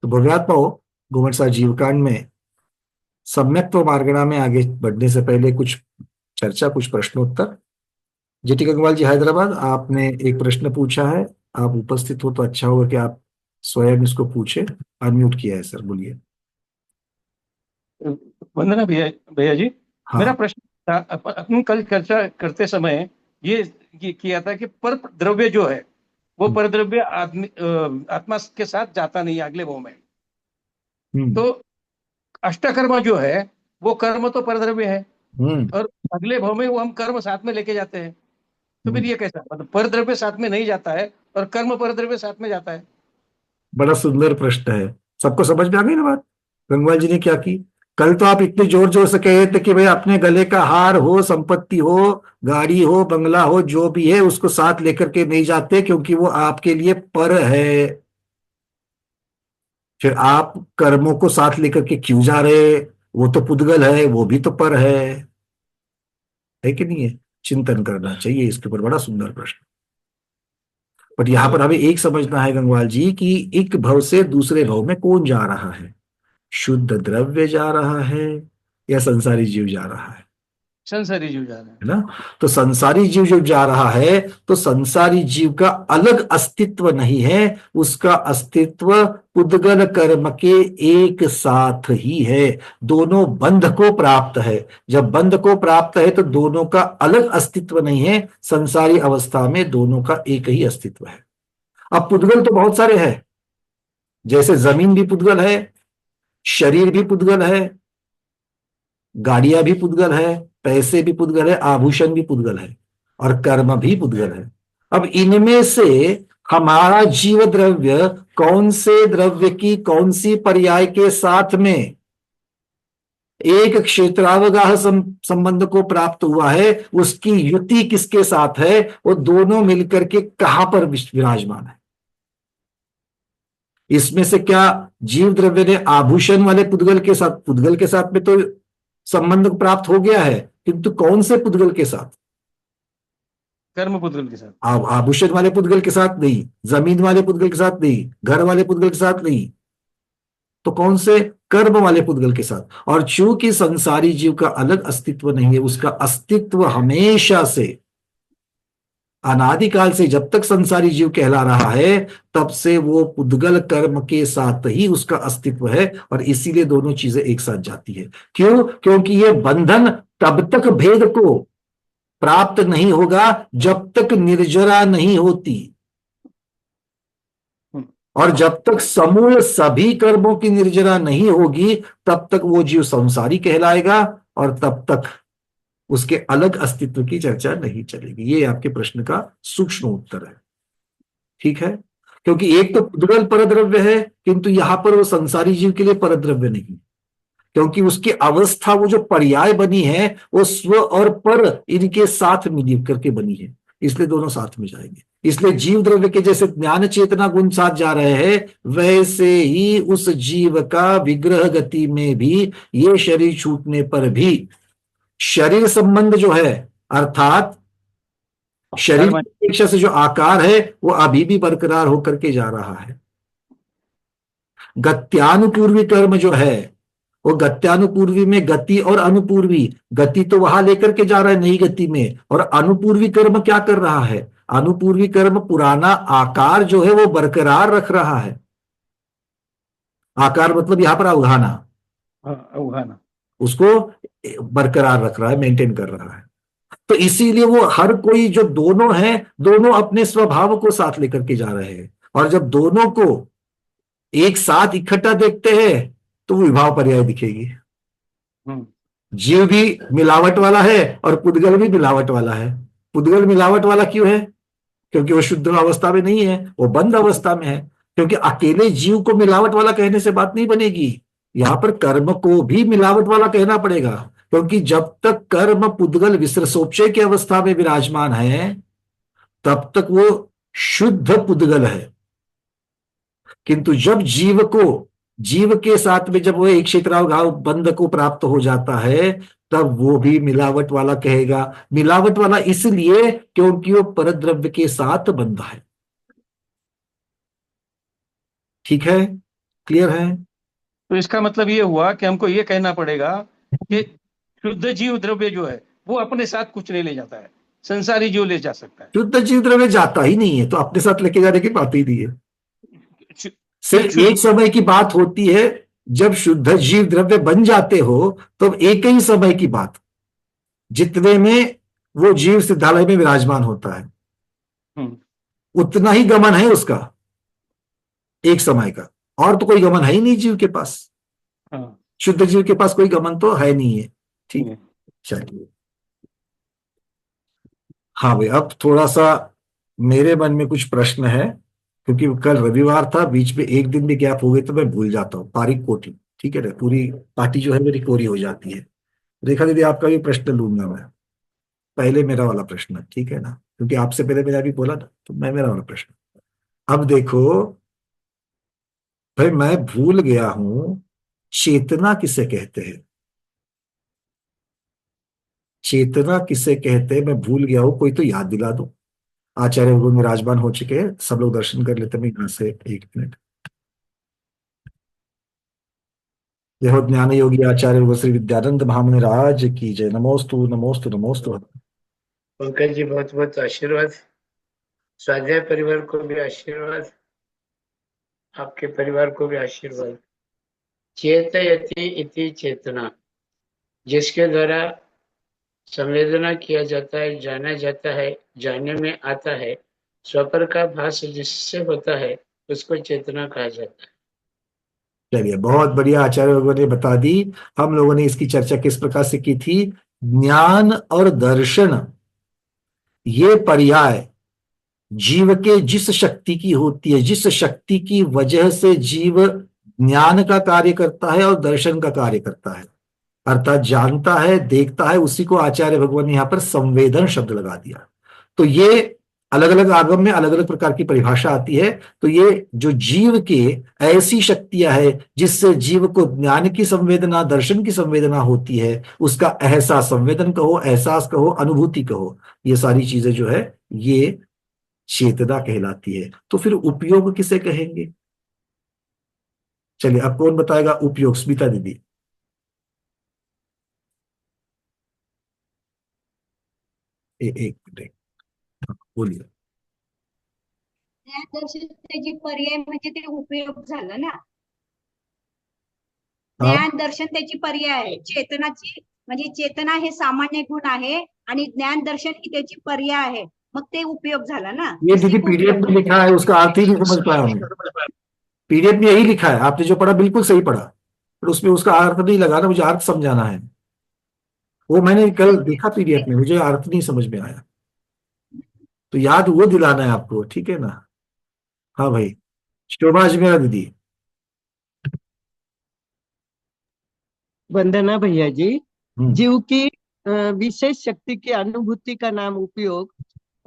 तो भव्यात्मा हो घुमटसा जीवकांड में सम्यक्त्व मार्गणा में आगे बढ़ने से पहले कुछ चर्चा, कुछ प्रश्नोत्तर। जेटी गंगवाल जी हैदराबाद, आपने एक प्रश्न पूछा है। आप उपस्थित हो तो अच्छा होगा कि आप स्वयं इसको पूछे। अनम्यूट किया है सर, बोलिए। वंदना भैया भैया जी। मेरा हाँ। प्रश्न था, अपन कल चर्चा करते समय ये किया था कि पर द्रव्य जो है वो पर द्रव्य आत्मा के साथ जाता नहीं है अगले भाव में। हम्म। तो अष्टकर्म जो है वो कर्म तो पर द्रव्य है हम्म। और अगले भाव में वो हम कर्म साथ में लेके जाते हैं। तो फिर हम्म। ये कैसा, मतलब पर द्रव्य साथ में नहीं जाता है और कर्म पर द्रव्य साथ में जाता है। बड़ा सुंदर प्रश्न है। सबको समझ में आ गई ना बात? गंगवाल जी ने क्या की, कल तो आप इतने जोर जोर से कह रहे थे कि भाई अपने गले का हार हो, संपत्ति हो, गाड़ी हो, बंगला हो, जो भी है उसको साथ लेकर के नहीं जाते क्योंकि वो आपके लिए पर है। फिर आप कर्मों को साथ लेकर के क्यों जा रहे? वो तो पुद्गल है, वो भी तो पर है कि नहीं है? चिंतन करना चाहिए इसके ऊपर। बड़ा सुंदर प्रश्न। बट यहां पर तो हमें एक समझना है गंगवाल जी कि एक भव से दूसरे भव में कौन जा रहा है? शुद्ध द्रव्य जा रहा है या संसारी जीव जा रहा है? संसारी जीव जा रहे हैं। है ना? तो संसारी जीव जब जा रहा है तो संसारी जीव का अलग अस्तित्व नहीं है, उसका अस्तित्व पुद्गल कर्म के एक साथ ही है। दोनों बंध को प्राप्त है। जब बंध को प्राप्त है तो दोनों का अलग अस्तित्व नहीं है। संसारी अवस्था में दोनों का एक ही अस्तित्व है। अब पुद्गल तो बहुत सारे हैं, जैसे जमीन भी पुद्गल है, शरीर भी पुद्गल है, गाड़ियां भी पुद्गल है, पैसे भी पुद्गल है, आभूषण भी पुद्गल है, और कर्म भी पुद्गल है। अब इनमें से हमारा जीव द्रव्य कौन से द्रव्य की कौन सी पर्याय के साथ में एक क्षेत्रावगाह संबंध को प्राप्त हुआ है, उसकी युति किसके साथ है, वो दोनों मिलकर के कहां पर विराजमान है? इसमें से क्या जीव द्रव्य ने आभूषण वाले पुद्गल के साथ में तो संबंध प्राप्त हो गया है, किंतु कौन से पुद्गल के साथ? कर्म पुद्गल के साथ। आभूषण वाले पुद्गल के साथ नहीं, जमीन वाले पुद्गल के साथ नहीं, घर वाले पुद्गल के साथ नहीं, तो कौन से? कर्म वाले पुद्गल के साथ। और चूंकि संसारी जीव का अलग अस्तित्व नहीं है, उसका अस्तित्व हमेशा से, अनादिकाल से, जब तक संसारी जीव कहला रहा है तब से वो पुद्गल कर्म के साथ ही उसका अस्तित्व है, और इसीलिए दोनों चीजें एक साथ जाती है। क्यों? क्योंकि ये बंधन तब तक भेद को प्राप्त नहीं होगा जब तक निर्जरा नहीं होती, और जब तक समूल सभी कर्मों की निर्जरा नहीं होगी तब तक वो जीव संसारी कहलाएगा, और तब तक उसके अलग अस्तित्व की चर्चा नहीं चलेगी। ये आपके प्रश्न का सूक्ष्म उत्तर है। ठीक है? क्योंकि एक तो पुद्गल परद्रव्य है, किंतु यहां पर वो संसारी जीव के लिए परद्रव्य नहीं, क्योंकि उसकी अवस्था, वो जो पर्याय बनी है, वो स्व और पर इनके साथ मिल करके बनी है, इसलिए दोनों साथ में जाएंगे। इसलिए जीव द्रव्य के जैसे ज्ञान चेतना गुण साथ जा रहे हैं, वैसे ही उस जीव का विग्रह गति में भी ये शरीर छूटने पर भी शरीर संबंध जो है, अर्थात शरीर की अपेक्षा से जो आकार है, वो अभी भी बरकरार होकर के जा रहा है। गत्यानुपूर्वी कर्म जो है, वो गत्यानुपूर्वी में गति और अनुपूर्वी, गति तो वहां लेकर के जा रहा है नई गति में, और अनुपूर्वी कर्म क्या कर रहा है? अनुपूर्वी कर्म पुराना आकार जो है वो बरकरार रख रहा है। आकार मतलब यहां पर अवघाना, अवघाना, उसको बरकरार रख रहा है, मेंटेन कर रहा है। तो इसीलिए वो हर कोई जो दोनों है, दोनों अपने स्वभाव को साथ लेकर के जा रहे हैं, और जब दोनों को एक साथ इकट्ठा देखते हैं तो वो विभाव पर्याय दिखेगी। जीव भी मिलावट वाला है और पुद्गल भी मिलावट वाला है। पुद्गल मिलावट वाला क्यों है? क्योंकि वो शुद्ध अवस्था में नहीं है, वो बंद अवस्था में है। क्योंकि अकेले जीव को मिलावट वाला कहने से बात नहीं बनेगी, यहां पर कर्म को भी मिलावट वाला कहना पड़ेगा। क्योंकि जब तक कर्म पुद्गल विसर्जोपचय की अवस्था में विराजमान है तब तक वो शुद्ध पुद्गल है, किंतु जब जीव के साथ में जब वो एक क्षेत्रावघाव बंध को प्राप्त हो जाता है तब वो भी मिलावट वाला कहेगा। मिलावट वाला इसलिए क्योंकि वो परद्रव्य के साथ बंधा है। ठीक है? क्लियर है? तो इसका मतलब ये हुआ कि हमको ये कहना पड़ेगा कि शुद्ध जीव द्रव्य जो है वो अपने साथ कुछ नहीं ले जाता है, संसारी जीव ले जा सकता है। शुद्ध जीव द्रव्य जाता ही नहीं है, तो अपने साथ लेके जाने की बात ही नहीं है। ये सिर्फ शुद्ध, एक समय की बात होती है, जब शुद्ध जीव द्रव्य बन जाते हो तो एक ही समय की बात, जितने में वो जीव सिद्धालय में विराजमान होता है हम्म, उतना ही गमन है उसका, एक समय का। और तो कोई गमन है ही नहीं जीव के पास, हाँ, शुद्ध जीव के पास कोई गमन तो है नहीं है। ठीक, हम्म, चलिए। हाँ भाई, अब थोड़ा सा मेरे मन में कुछ प्रश्न है, क्योंकि कल रविवार था, बीच में एक दिन भी गैप हो गई तो मैं भूल जाता हूँ, तारीख कोटी, ठीक है ना, पूरी पार्टी जो है मेरी कोरी हो जाती है। रेखा दीदी, आपका भी प्रश्न लूंगा मैं, पहले मेरा वाला प्रश्न, ठीक है ना, क्योंकि आपसे पहले मैंने अभी बोला ना, तो मैं मेरा वाला प्रश्न। अब देखो भाई, मैं भूल गया हूं, चेतना किसे कहते हैं? चेतना किसे कहते हैं, मैं भूल गया हूं, कोई तो याद दिला दो। आचार्य वो विराजमान हो चुके हैं, सब लोग दर्शन कर लेते हैं, मैं यहाँ से 1 मिनट। जय हो ज्ञान योगी आचार्य वो श्री विद्यानंद महामुनि राज की जय। नमोस्तु नमोस्तु नमोस्तु। पंकज जी बहुत बहुत आशीर्वाद, स्वाध्याय परिवार को भी आशीर्वाद, आपके परिवार को भी आशीर्वाद। चेतयति इति चेतना, जिसके द्वारा संवेदना किया जाता है, जाना जाता है, जानने में आता है, स्वपर का भास जिससे होता है उसको चेतना कहा जाता है। चलिए, बहुत बढ़िया, आचार्य लोगों ने बता दी। हम लोगों ने इसकी चर्चा किस प्रकार से की थी? ज्ञान और दर्शन, ये पर्याय जीव के जिस शक्ति की होती है, जिस शक्ति की वजह से जीव ज्ञान का कार्य करता है और दर्शन का कार्य करता है, अर्थात जानता है, देखता है, उसी को आचार्य भगवान ने यहां पर संवेदन शब्द लगा दिया। तो ये अलग अलग आगम में अलग अलग प्रकार की परिभाषा आती है। तो ये जो जीव के ऐसी शक्तियां है जिससे जीव को ज्ञान की संवेदना, दर्शन की संवेदना होती है, उसका एहसास, संवेदन कहो, एहसास कहो, अनुभूति कहो, ये सारी चीजें जो है ये चेतना कहलाती है। तो फिर उपयोग किसे कहेंगे? चलिए, अब कौन बताएगा उपयोग? स्मिता दीदी। एक मिनट, बोलिए। ज्ञानदर्शन त्याची पर्याय म्हणजे ते उपयोग झाला ना. हाँ, ज्ञान दर्शन त्याची पर्याय आहे. चेतनाची म्हणजे चेतना हे सामान्य गुण आहे आणि ज्ञान दर्शन ही त्याची पर्याय आहे. मग ते उपयोग झाला ना. ये इसी दीदी को पीडीएफ उपयोग में लिखा है, उसका अर्थ ही नहीं समझ पाया हूँ। पीडीएफ में यही लिखा है, आपने जो पढ़ा बिल्कुल सही पढ़ा, पर उसमें उसका अर्थ नहीं लगा ना, मुझे अर्थ समझाना है। वो मैंने कल देखा पीडीएफ में, मुझे अर्थ नहीं समझ में आया, तो याद वो दिलाना है आपको, ठीक है ना। हाँ भाई, शोभा अजमेरा दीदी। वंदना भैया जी। हम्म, जीव की विशेष शक्ति की अनुभूति का नाम उपयोग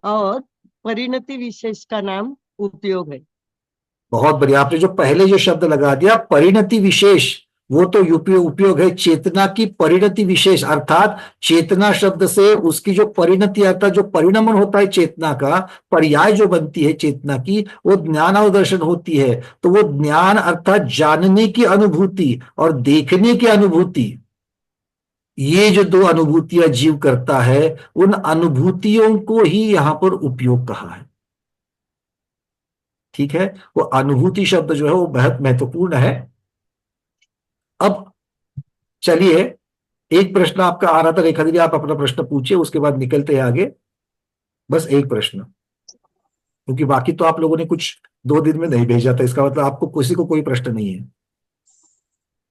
और परिणति विशेष का नाम उपयोग है। बहुत बढ़िया, आपने जो पहले जो शब्द लगा दिया परिणति विशेष, वो तो उपयोग है। चेतना की परिणति विशेष, अर्थात चेतना शब्द से उसकी जो परिणति, अर्थात जो परिणमन होता है चेतना का, पर्याय जो बनती है चेतना की, वो ज्ञान और दर्शन होती है। तो वो ज्ञान अर्थात जानने की अनुभूति और देखने की अनुभूति, ये जो दो अनुभूतियां जीव करता है, उन अनुभूतियों को ही यहां पर उपयोग कहा है। ठीक है, वो अनुभूति शब्द जो है वो बहुत महत्वपूर्ण है। अब चलिए, एक प्रश्न आपका आ रहा था रेखा दीदी, आप अपना प्रश्न पूछिए, उसके बाद निकलते हैं आगे। बस एक प्रश्न, क्योंकि बाकी तो आप लोगों ने कुछ 2 दिन में नहीं भेजा था, इसका मतलब आपको किसी को कोई प्रश्न नहीं है।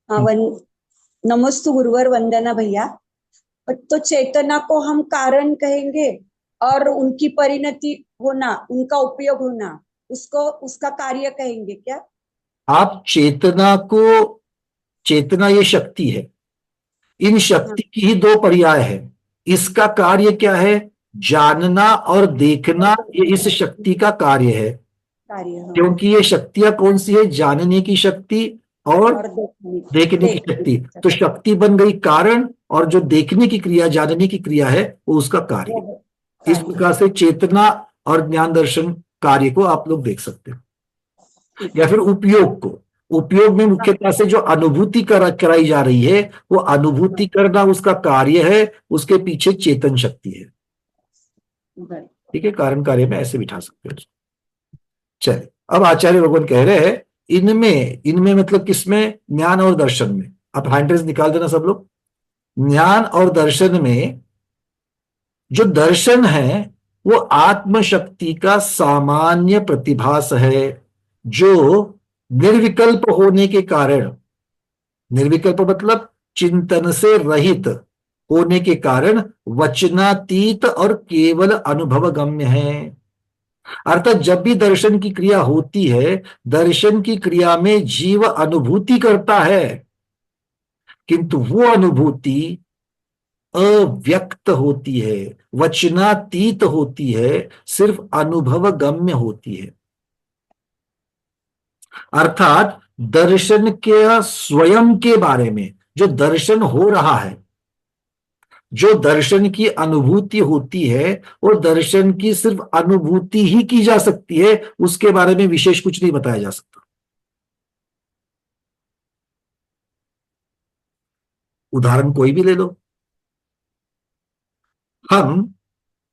हाँ, नमस्तु गुरुवर, वंदना भैया। तो चेतना को हम कारण कहेंगे और उनकी परिणति होना, उनका उपयोग होना, उसको उसका कार्य कहेंगे क्या? आप चेतना को, चेतना ये शक्ति है, इन शक्ति की ही दो पर्याय है। इसका कार्य क्या है? जानना और देखना, ये इस शक्ति का कार्य है। कार्य, हाँ। क्योंकि ये शक्तियां कौन सी है? जानने की शक्ति और देखने की शक्ति। तो शक्ति बन गई कारण, और जो देखने की क्रिया, जानने की क्रिया है, वो उसका कार्य। इस प्रकार से चेतना और ज्ञान दर्शन कार्य को आप लोग देख सकते हो, या फिर उपयोग को। उपयोग में मुख्यतः से जो अनुभूति कराई जा रही है, वो अनुभूति करना उसका कार्य है, उसके पीछे चेतन शक्ति है। ठीक है, कारण कार्य में ऐसे बिठा सकते हो। चलिए, अब आचार्य भगवान कह रहे हैं इनमें इनमें मतलब किसमें? ज्ञान और दर्शन में। आप हैंड निकाल देना सब लोग। ज्ञान और दर्शन में जो दर्शन है वो आत्मशक्ति का सामान्य प्रतिभास है, जो निर्विकल्प होने के कारण, निर्विकल्प मतलब चिंतन से रहित होने के कारण वचनातीत और केवल अनुभव गम्य है। अर्थात जब भी दर्शन की क्रिया होती है, दर्शन की क्रिया में जीव अनुभूति करता है, किंतु वो अनुभूति अव्यक्त होती है, वचनातीत होती है, सिर्फ अनुभव गम्य होती है। अर्थात दर्शन के स्वयं के बारे में जो दर्शन हो रहा है, जो दर्शन की अनुभूति होती है, वो दर्शन की सिर्फ अनुभूति ही की जा सकती है, उसके बारे में विशेष कुछ नहीं बताया जा सकता। उदाहरण कोई भी ले लो। हम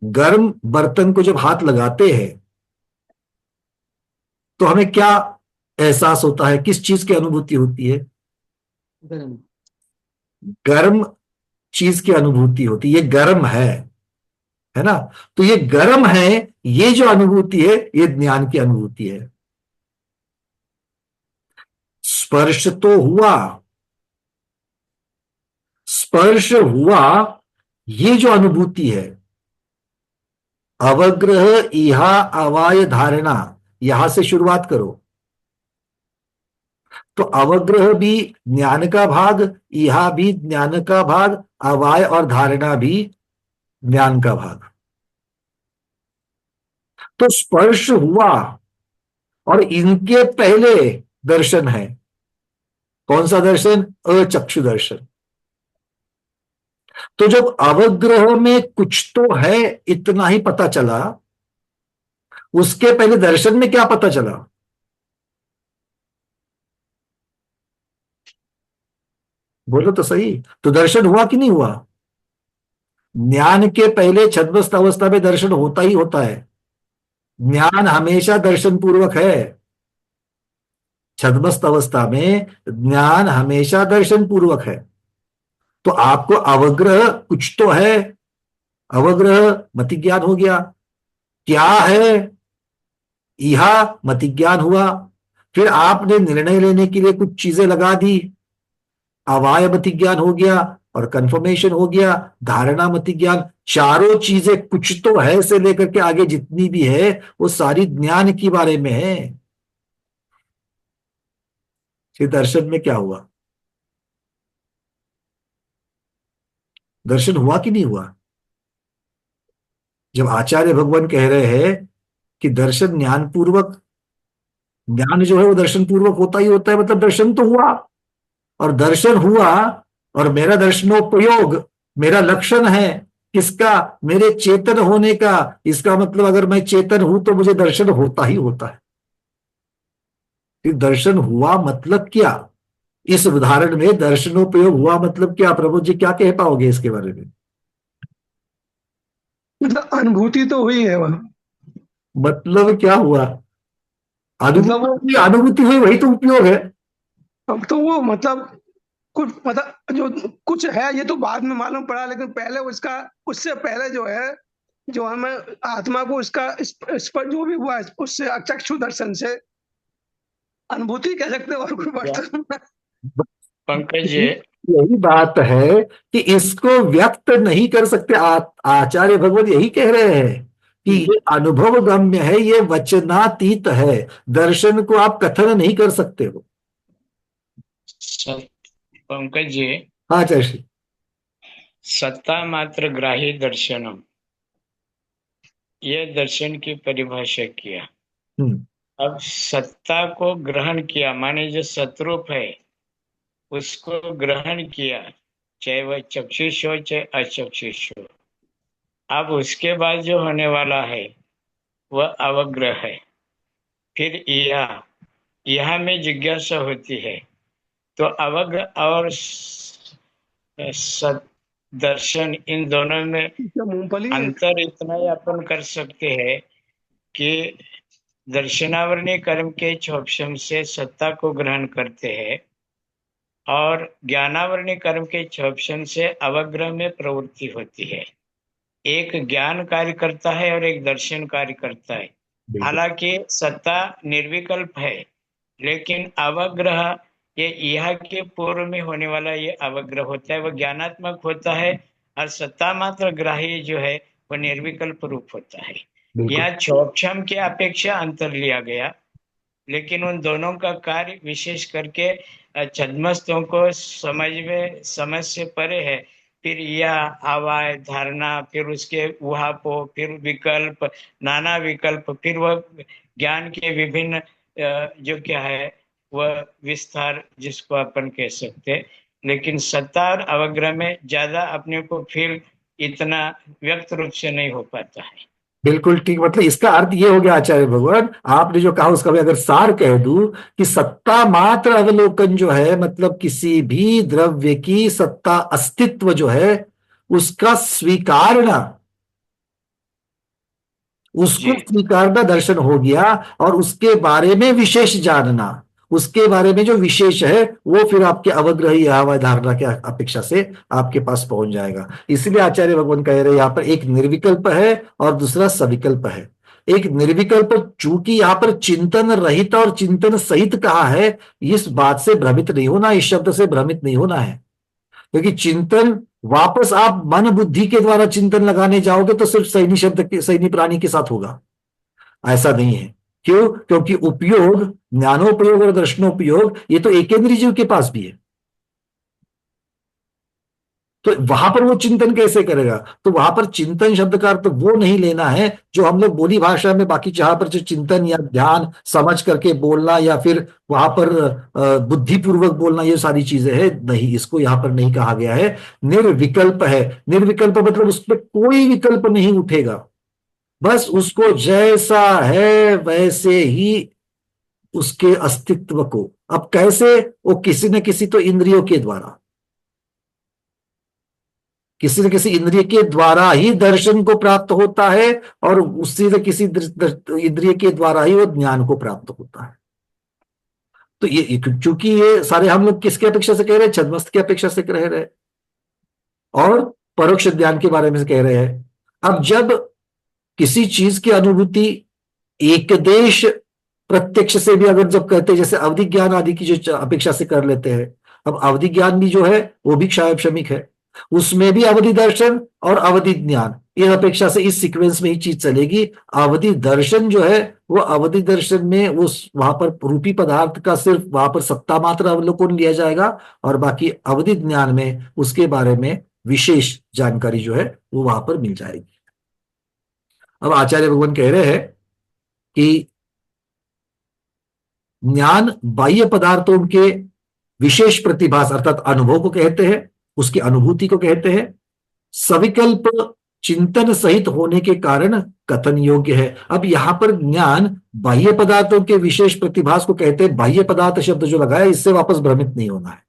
गर्म बर्तन को जब हाथ लगाते हैं तो हमें क्या एहसास होता है? किस चीज की अनुभूति होती है? गर्म। गर्म चीज की अनुभूति होती है। ये गर्म है ना? तो ये गर्म है, ये जो अनुभूति है ये ज्ञान की अनुभूति है। स्पर्श तो हुआ, स्पर्श हुआ, ये जो अनुभूति है, अवग्रह इहा अवाय धारणा, यहां से शुरुआत करो। तो अवग्रह भी ज्ञान का भाग, इहा भी ज्ञान का भाग, अवाय और धारणा भी ज्ञान का भाग। तो स्पर्श हुआ और इनके पहले दर्शन है। कौन सा दर्शन? अचक्षु दर्शन। तो जब अवग्रह में कुछ तो है इतना ही पता चला, उसके पहले दर्शन में क्या पता चला? बोलो तो सही। तो दर्शन हुआ कि नहीं हुआ? ज्ञान के पहले छद्मस्त अवस्था में दर्शन होता ही होता है। ज्ञान हमेशा दर्शन पूर्वक है। छद्मस्त अवस्था में ज्ञान हमेशा दर्शन पूर्वक है। तो आपको अवग्रह कुछ तो है, अवग्रह मति ज्ञान हो गया। क्या है? इहा मति ज्ञान हुआ। फिर आपने निर्णय लेने के लिए कुछ चीजें लगा दी, अवाय मति ज्ञान हो गया और कंफर्मेशन हो गया, धारणा मति ज्ञान। चारों चीजें कुछ तो है से लेकर के आगे जितनी भी है वो सारी ज्ञान के बारे में है। फिर दर्शन में क्या हुआ? दर्शन हुआ कि नहीं हुआ? जब आचार्य भगवान कह रहे हैं कि दर्शन ज्ञान पूर्वक, ज्ञान जो है वो दर्शन पूर्वक होता ही होता है, मतलब दर्शन तो हुआ। और दर्शन हुआ और मेरा दर्शनोपयोग, मेरा लक्षण है किसका? मेरे चेतन होने का। इसका मतलब अगर मैं चेतन हूं तो मुझे दर्शन होता ही होता है। फिर दर्शन हुआ मतलब क्या? इस उदाहरण में दर्शनोपयोग हुआ मतलब क्या? प्रभु जी क्या कह पाओगे इसके बारे में? मतलब अनुभूति तो हुई है वह। मतलब क्या हुआ? मतलब वो अनुभूति हुई, वही तो उपयोग है। अब तो वो मतलब कुछ मतलब जो कुछ है ये तो बाद में मालूम पड़ा, लेकिन पहले उसका, उससे पहले जो है, जो हमें आत्मा को इसका इस पर जो भी हुआ है, उससे अचक्षु दर्शन से अनुभूति कह सकते हैं और कोई बर्तन। पंकज जी, यही बात है कि इसको व्यक्त नहीं कर सकते। आचार्य भगवान यही कह रहे हैं कि ये अनुभव गम्य है, ये वचनातीत है। दर्शन को आप कथन नहीं कर सकते हो। पंकज जी, हाँ चाची। सत्ता मात्र ग्राही दर्शनम, ये दर्शन की परिभाषा किया। अब सत्ता को ग्रहण किया माने जो सतरूप है उसको ग्रहण किया, चाहे वह चक्षुष हो चाहे अचक्षुष हो। अब उसके बाद जो होने वाला है वह अवग्रह है। फिर यहाँ में जिज्ञासा होती है, तो अवग्र और दर्शन इन दोनों में क्या मूंगफली है? अंतर इतना ही अपन कर सकते हैं कि दर्शनावरणीय कर्म के क्षोभशम से सत्ता को ग्रहण करते हैं और ज्ञानावरणीय कर्म के क्षोभशम से अवग्रह में प्रवृत्ति होती है। एक ज्ञान कार्य करता है और एक दर्शन कार्य करता है। हालांकि सत्ता निर्विकल्प है, लेकिन अवग्रह ये यह के पूर्व में होने वाला ये अवग्रह होता है, वह ज्ञानात्मक होता है, और सत्ता मात्र ग्राह्य जो है वह निर्विकल्प रूप होता है। यहाँ क्षोभशम के अपेक्षा अंतर लिया गया, लेकिन उन दोनों का कार्य विशेष करके छद्मस्तों को समझ से परे है। फिर यह आवाय धारणा, फिर उसके उहापो, फिर विकल्प, नाना विकल्प, फिर वह ज्ञान के विभिन्न जो क्या है वह विस्तार जिसको अपन कह सकते, लेकिन सत्ता और अवग्रह में ज्यादा अपने को फील इतना व्यक्त रूप से नहीं हो पाता है। बिल्कुल ठीक। मतलब इसका अर्थ ये हो गया आचार्य भगवान, आपने जो कहा उसका मैं अगर सार कह दूं कि सत्ता मात्र अवलोकन जो है, मतलब किसी भी द्रव्य की सत्ता अस्तित्व जो है उसका स्वीकारना, उसको स्वीकारना दर्शन हो गया, और उसके बारे में विशेष जानना, उसके बारे में जो विशेष है वो फिर आपके अवग्रही हवा धारणा के अपेक्षा से आपके पास पहुंच जाएगा। इसलिए आचार्य भगवान कह रहे हैं यहां पर एक निर्विकल्प है और दूसरा सविकल्प है। एक निर्विकल्प चूंकि यहां पर चिंतन रहित और चिंतन सहित कहा है, इस बात से भ्रमित नहीं होना, इस शब्द से भ्रमित नहीं होना है, क्योंकि चिंतन वापस आप मन बुद्धि के द्वारा चिंतन लगाने जाओगे तो सिर्फ सैनी शब्द के, सैनी प्राणी के साथ होगा, ऐसा नहीं है। क्यों? क्योंकि उपयोग, ज्ञानोपयोग और दर्शनोपयोग ये तो एकेंद्रीय जीव के पास भी है, तो वहां पर वो चिंतन कैसे करेगा? तो वहां पर चिंतन शब्द का अर्थ वो नहीं लेना है जो हम लोग बोली भाषा में बाकी जहां पर जो चिंतन या ध्यान समझ करके बोलना या फिर वहां पर बुद्धिपूर्वक बोलना, ये सारी चीजें हैं, नहीं, इसको यहां पर नहीं कहा गया है। निर्विकल्प है। निर्विकल्प मतलब उसमें कोई विकल्प नहीं उठेगा, बस उसको जैसा है वैसे ही उसके अस्तित्व को। अब कैसे? वो किसी न किसी तो इंद्रियों के द्वारा, किसी न किसी इंद्रिय के द्वारा ही दर्शन को प्राप्त होता है, और उसी से किसी इंद्रिय के द्वारा ही वो ज्ञान को प्राप्त होता है। तो ये चूंकि ये सारे हम लोग किसके अपेक्षा से कह रहे हैं? छद्मस्त की अपेक्षा से कह रहे हैं और परोक्ष ज्ञान के बारे में कह रहे हैं। अब जब किसी चीज की अनुभूति एकदेश प्रत्यक्ष से भी अगर जब कहते हैं, जैसे अवधि ज्ञान आदि की जो अपेक्षा से कर लेते हैं, अब अवधि ज्ञान भी जो है वो भी क्षायक्षमिक है, उसमें भी अवधि दर्शन और अवधि ज्ञान, इस अपेक्षा से इस सीक्वेंस में ही चीज चलेगी। अवधि दर्शन जो है वो अवधि दर्शन में उस वहां पर रूपी पदार्थ का सिर्फ वहां पर सत्ता मात्र अवलोकन लिया जाएगा, और बाकी अवधि ज्ञान में उसके बारे में विशेष जानकारी जो है वो वहां पर मिल जाएगी। अब आचार्य भगवान कह रहे हैं कि ज्ञान बाह्य पदार्थों के विशेष प्रतिभास अर्थात अनुभव को कहते हैं, उसकी अनुभूति को कहते हैं। सविकल्प चिंतन सहित होने के कारण कथन योग्य है। अब यहां पर ज्ञान बाह्य पदार्थों के विशेष प्रतिभास को कहते हैं। बाह्य पदार्थ शब्द जो लगाया इससे वापस भ्रमित नहीं होना है,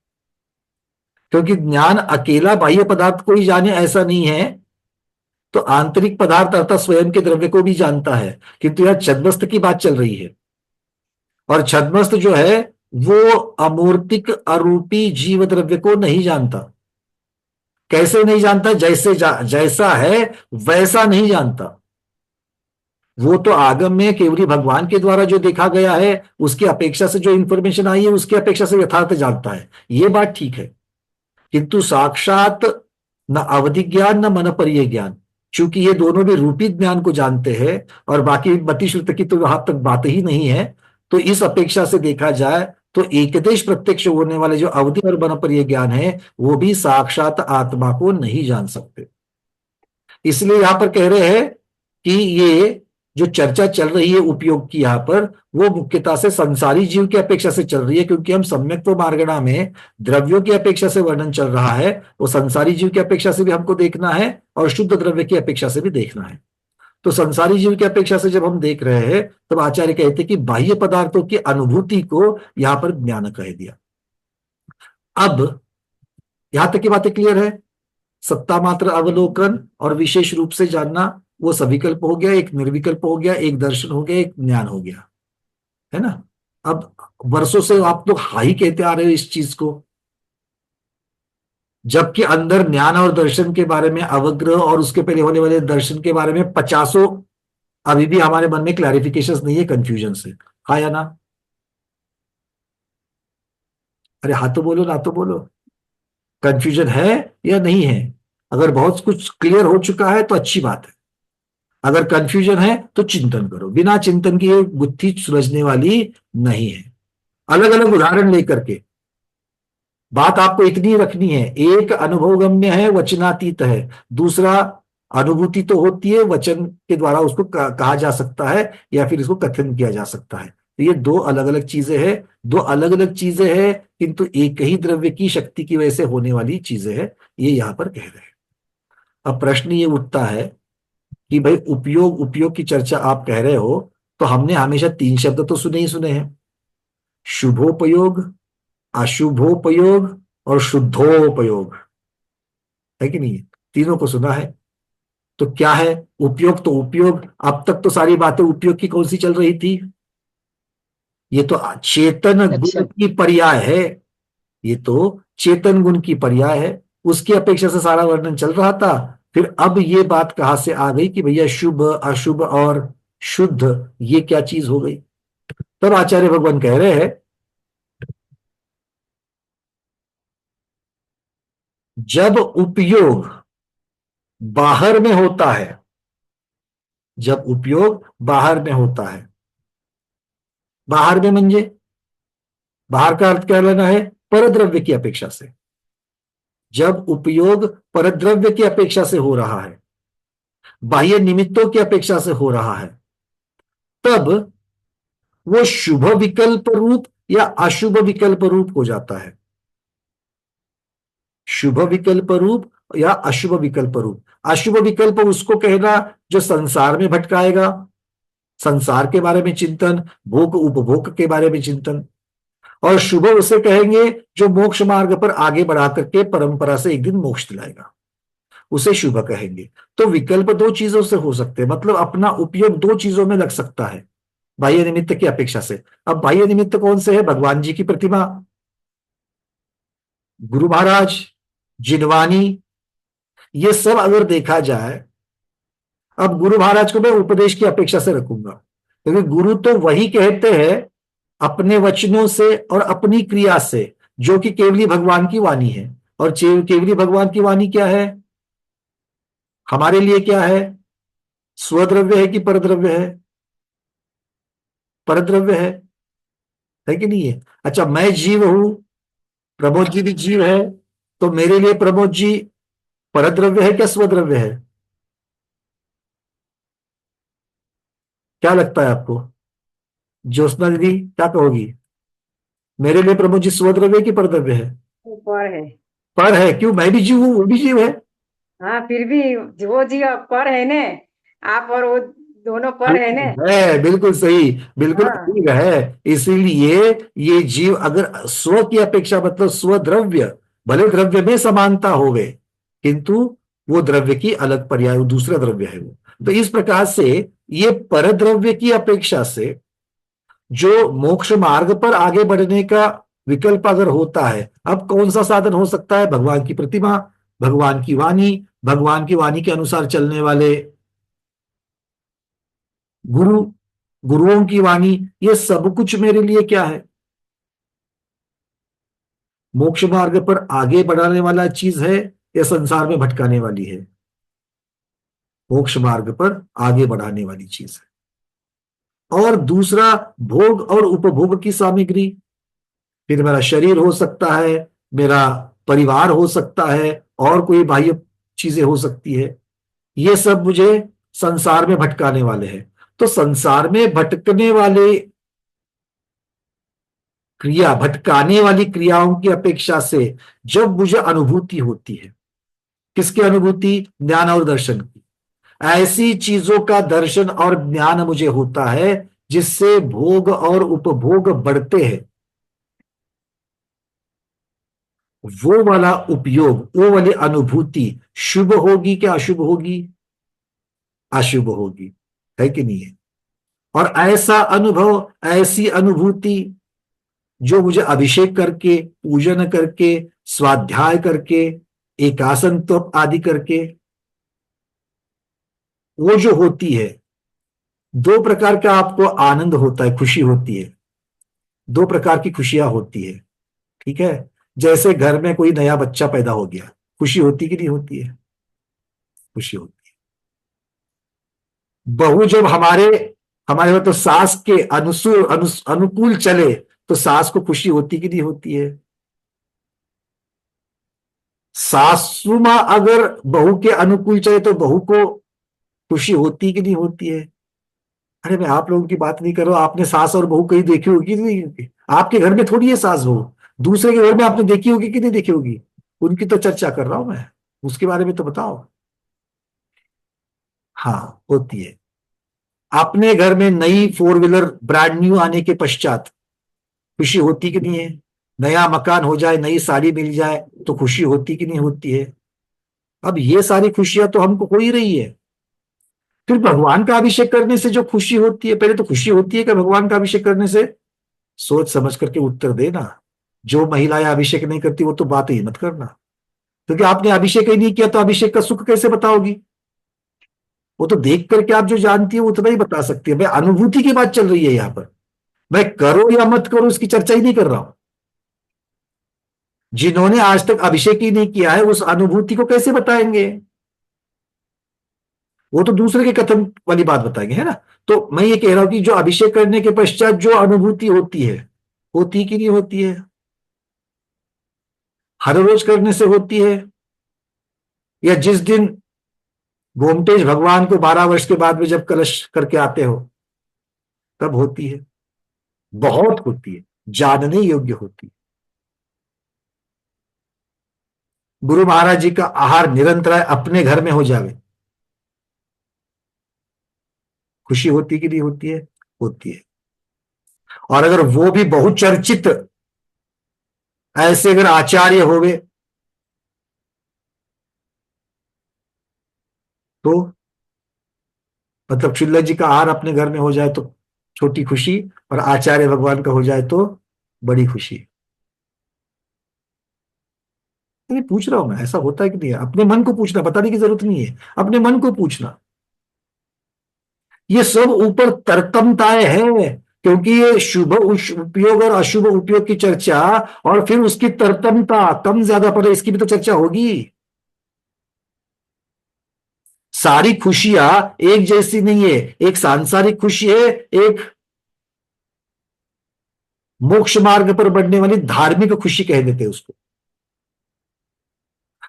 क्योंकि ज्ञान अकेला बाह्य पदार्थ को ही जाने ऐसा नहीं है, तो आंतरिक पदार्थ अर्थात स्वयं के द्रव्य को भी जानता है। किंतु यह छद्मस्त की बात चल रही है, और छद्मस्त जो है वो अमूर्तिक अरूपी जीव द्रव्य को नहीं जानता। कैसे नहीं जानता? जैसा है वैसा नहीं जानता। वो तो आगम में केवली भगवान के द्वारा जो देखा गया है उसकी अपेक्षा से जो इंफॉर्मेशन आई है उसकी अपेक्षा से यथार्थ जानता है, ये बात ठीक है। किंतु साक्षात न अवधि ज्ञान न मनपर्य ज्ञान, चूंकि ये दोनों भी रूपी ज्ञान को जानते हैं और बाकी मति श्रुत की तो वहां तक बात ही नहीं है, तो इस अपेक्षा से देखा जाए तो एकदेश प्रत्यक्ष होने वाले जो अवधि और मनपर्य ज्ञान है वो भी साक्षात आत्मा को नहीं जान सकते। इसलिए यहां पर कह रहे हैं कि ये जो चर्चा चल रही है उपयोग की यहां पर, वो मुख्यतः से संसारी जीव की अपेक्षा से चल रही है, क्योंकि हम सम्यक्त्व मार्गणा में द्रव्यों की अपेक्षा से वर्णन चल रहा है, वो संसारी जीव की अपेक्षा से भी हमको देखना है और शुद्ध द्रव्य की अपेक्षा से भी देखना है। तो संसारी जीव की अपेक्षा से जब हम देख रहे हैं तब आचार्य कहते कि बाह्य पदार्थों की अनुभूति को यहां पर ज्ञान कह दिया। अब यहां तक की बातें क्लियर है। सत्ता मात्र अवलोकन और विशेष रूप से जानना वो सविकल्प हो गया, एक निर्विकल्प हो गया, एक दर्शन हो गया, एक ज्ञान हो गया, है ना। अब वर्षों से आप लोग हाई कहते आ रहे हो इस चीज को, जबकि अंदर ज्ञान और दर्शन के बारे में, अवग्रह और उसके पहले होने वाले दर्शन के बारे में 50 अभी भी हमारे मन में क्लैरिफिकेशन नहीं है, कंफ्यूजन से। हाँ या ना? अरे हाँ तो बोलो, ना तो बोलो। कंफ्यूजन है या नहीं है? अगर बहुत कुछ क्लियर हो चुका है तो अच्छी बात है, अगर कंफ्यूजन है तो चिंतन करो। बिना चिंतन की बुद्धि सुलझने वाली नहीं है। अलग अलग उदाहरण लेकर के बात आपको इतनी रखनी है, एक अनुभवगम्य है, वचनातीत है, दूसरा अनुभूति तो होती है, वचन के द्वारा उसको कहा जा सकता है या फिर इसको कथन किया जा सकता है। तो ये दो अलग अलग चीजें हैं, दो अलग अलग चीजें हैं, किंतु एक ही द्रव्य की शक्ति की वजह से होने वाली चीजें हैं, ये यहां पर कह रहे हैं। अब प्रश्न ये उठता है कि भाई उपयोग उपयोग की चर्चा आप कह रहे हो, तो हमने हमेशा 3 शब्द तो सुने ही सुने हैं, शुभोपयोग, अशुभोपयोग और शुद्धोपयोग, है कि नहीं? तीनों को सुना है। तो क्या है उपयोग? तो उपयोग, अब तक तो सारी बातें उपयोग की कौन सी चल रही थी? ये तो चेतन गुण की पर्याय है, ये तो चेतन गुण की पर्याय है, उसकी अपेक्षा से सारा वर्णन चल रहा था। फिर अब ये बात कहां से आ गई कि भैया शुभ, अशुभ और शुद्ध ये क्या चीज हो गई? तब आचार्य भगवान कह रहे हैं, जब उपयोग बाहर में होता है, जब उपयोग बाहर में होता है, बाहर में म्हणजे बाहर का अर्थ क्या लेना है? परद्रव्य की अपेक्षा से। जब उपयोग परद्रव्य की अपेक्षा से हो रहा है, बाह्य निमित्तों की अपेक्षा से हो रहा है, तब वो शुभ विकल्प रूप या अशुभ विकल्प रूप हो जाता है। शुभ विकल्प रूप या अशुभ विकल्प रूप। अशुभ विकल्प उसको कहना जो संसार में भटकाएगा, संसार के बारे में चिंतन, भोग उपभोग के बारे में चिंतन। और शुभ उसे कहेंगे जो मोक्ष मार्ग पर आगे बढ़ा करके परंपरा से एक दिन मोक्ष दिलाएगा, उसे शुभ कहेंगे। तो विकल्प 2 चीजों से हो सकते हैं, मतलब अपना उपयोग 2 चीजों में लग सकता है बाह्य निमित्त की अपेक्षा से। अब बाह्य निमित्त कौन से है? भगवान जी की प्रतिमा, गुरु महाराज, जिनवानी, ये सब अगर देखा जाए, अब गुरु महाराज को मैं उपदेश की अपेक्षा से रखूंगा, क्योंकि गुरु तो वही कहते हैं अपने वचनों से और अपनी क्रिया से, जो कि केवली भगवान की वाणी है। और केवली भगवान की वाणी क्या है हमारे लिए? क्या है? स्वद्रव्य है कि परद्रव्य है? परद्रव्य है कि नहीं है? अच्छा, मैं जीव हूं, प्रमोद जी भी जीव है, तो मेरे लिए प्रमोद जी परद्रव्य है क्या स्वद्रव्य है? क्या लगता है आपको? ज्योत्सना दीदी क्या कहोगी? मेरे लिए प्रमोद जी स्वद्रव्य की परद्रव्य है? पर है। पर है। क्यों? मैं भी जीव हूं, वो भी जीव है। हाँ, फिर भी वो जीव पर है ने, आप और वो दोनों पर है ने। है, बिल्कुल सही, बिल्कुल हाँ। ठीक है। इसीलिए ये जीव अगर स्व की अपेक्षा, मतलब स्वद्रव्य, भले द्रव्य में समानता होवे, किंतु वो द्रव्य की अलग पर्याय, दूसरा द्रव्य है वो। तो इस प्रकार से ये परद्रव्य की अपेक्षा से जो मोक्ष मार्ग पर आगे बढ़ने का विकल्प अगर होता है, अब कौन सा साधन हो सकता है? भगवान की प्रतिमा, भगवान की वाणी, भगवान की वाणी के अनुसार चलने वाले गुरु, गुरुओं की वाणी, ये सब कुछ मेरे लिए क्या है? मोक्ष मार्ग पर आगे बढ़ाने वाला चीज है या संसार में भटकाने वाली है? मोक्ष मार्ग पर आगे बढ़ाने वाली चीज है। और दूसरा, भोग और उपभोग की सामग्री, फिर मेरा शरीर हो सकता है, मेरा परिवार हो सकता है, और कोई बाह्य चीजें हो सकती है, ये सब मुझे संसार में भटकाने वाले हैं। तो संसार में भटकने वाले क्रिया, भटकाने वाली क्रियाओं की अपेक्षा से जब मुझे अनुभूति होती है, किसकी अनुभूति? ज्ञान और दर्शन की। ऐसी चीजों का दर्शन और ज्ञान मुझे होता है जिससे भोग और उपभोग बढ़ते हैं। वो वाला उपयोग, वो वाली अनुभूति शुभ होगी क्या अशुभ होगी? अशुभ होगी, है कि नहीं है? और ऐसा अनुभव, ऐसी अनुभूति जो मुझे अभिषेक करके, पूजन करके, स्वाध्याय करके, एकासन तप आदि करके वो जो होती है, दो प्रकार का आपको आनंद होता है, खुशी होती है। दो प्रकार की खुशियां होती है, ठीक है? जैसे घर में कोई नया बच्चा पैदा हो गया, खुशी होती कि नहीं होती है? खुशी होती है। बहू जब हमारे हमारे मतलब सास के अनुकूल चले तो सास को खुशी होती कि नहीं होती है? सासू मां अगर बहू के अनुकूल चले तो बहू को खुशी होती कि नहीं होती है? अरे मैं आप लोगों की बात नहीं कर रहा हूं, आपने सास और बहू कहीं देखी होगी कि नहीं होगी? आपके घर में थोड़ी है सास बहू, दूसरे के घर में आपने देखी होगी कि नहीं देखी होगी? उनकी तो चर्चा कर रहा हूं मैं, उसके बारे में तो बताओ। हाँ, होती है। अपने घर में नई 4 व्हीलर ब्रांड न्यू आने के पश्चात खुशी होती कि नहीं है? नया मकान हो जाए, नई साड़ी मिल जाए तो खुशी होती कि नहीं होती है? अब ये सारी खुशियां तो हमको हो ही रही है। फिर भगवान का अभिषेक करने से जो खुशी होती है, पहले तो खुशी होती है कि भगवान का अभिषेक करने से? सोच समझ करके उत्तर देना। जो महिलाएं अभिषेक नहीं करती वो तो बात ही मत करना, क्योंकि आपने अभिषेक ही नहीं किया तो अभिषेक का सुख कैसे बताओगी? वो तो देख करके आप जो जानती है उतना ही बता सकती है। भाई अनुभूति की बात चल रही है यहां पर, मैं करो या मत करो उसकी चर्चा ही नहीं कर रहा हूं। जिन्होंने आज तक अभिषेक ही नहीं किया है उस अनुभूति को कैसे बताएंगे? वो तो दूसरे के कथन वाली बात बताएंगे, है ना? तो मैं ये कह रहा हूं कि जो अभिषेक करने के पश्चात जो अनुभूति होती है, होती कि नहीं होती है? हर रोज करने से होती है या जिस दिन गोमटेज भगवान को 12 वर्ष के बाद में जब कलश करके आते हो तब होती है? बहुत होती है, जानने योग्य होती है। गुरु महाराज जी का आहार निरंतर अपने घर में हो जावे, खुशी होती कि नहीं होती है? होती है। और अगर वो भी बहुचर्चित ऐसे अगर आचार्य होवे तो मतलब चिल्ला जी का आहार अपने घर में हो जाए तो छोटी खुशी, और आचार्य भगवान का हो जाए तो बड़ी खुशी। ये पूछ रहा हूं मैं, ऐसा होता है कि नहीं है? अपने मन को पूछना, बताने की जरूरत नहीं है, अपने मन को पूछना। ये सब ऊपर तरतमताएं हैं, क्योंकि ये शुभ उपयोग और अशुभ उपयोग की चर्चा और फिर उसकी तरतमता कम ज्यादा पर इसकी भी तो चर्चा होगी। सारी खुशियां एक जैसी नहीं है, एक सांसारिक खुशी है, एक मोक्ष मार्ग पर बढ़ने वाली धार्मिक खुशी कह देते हैं उसको।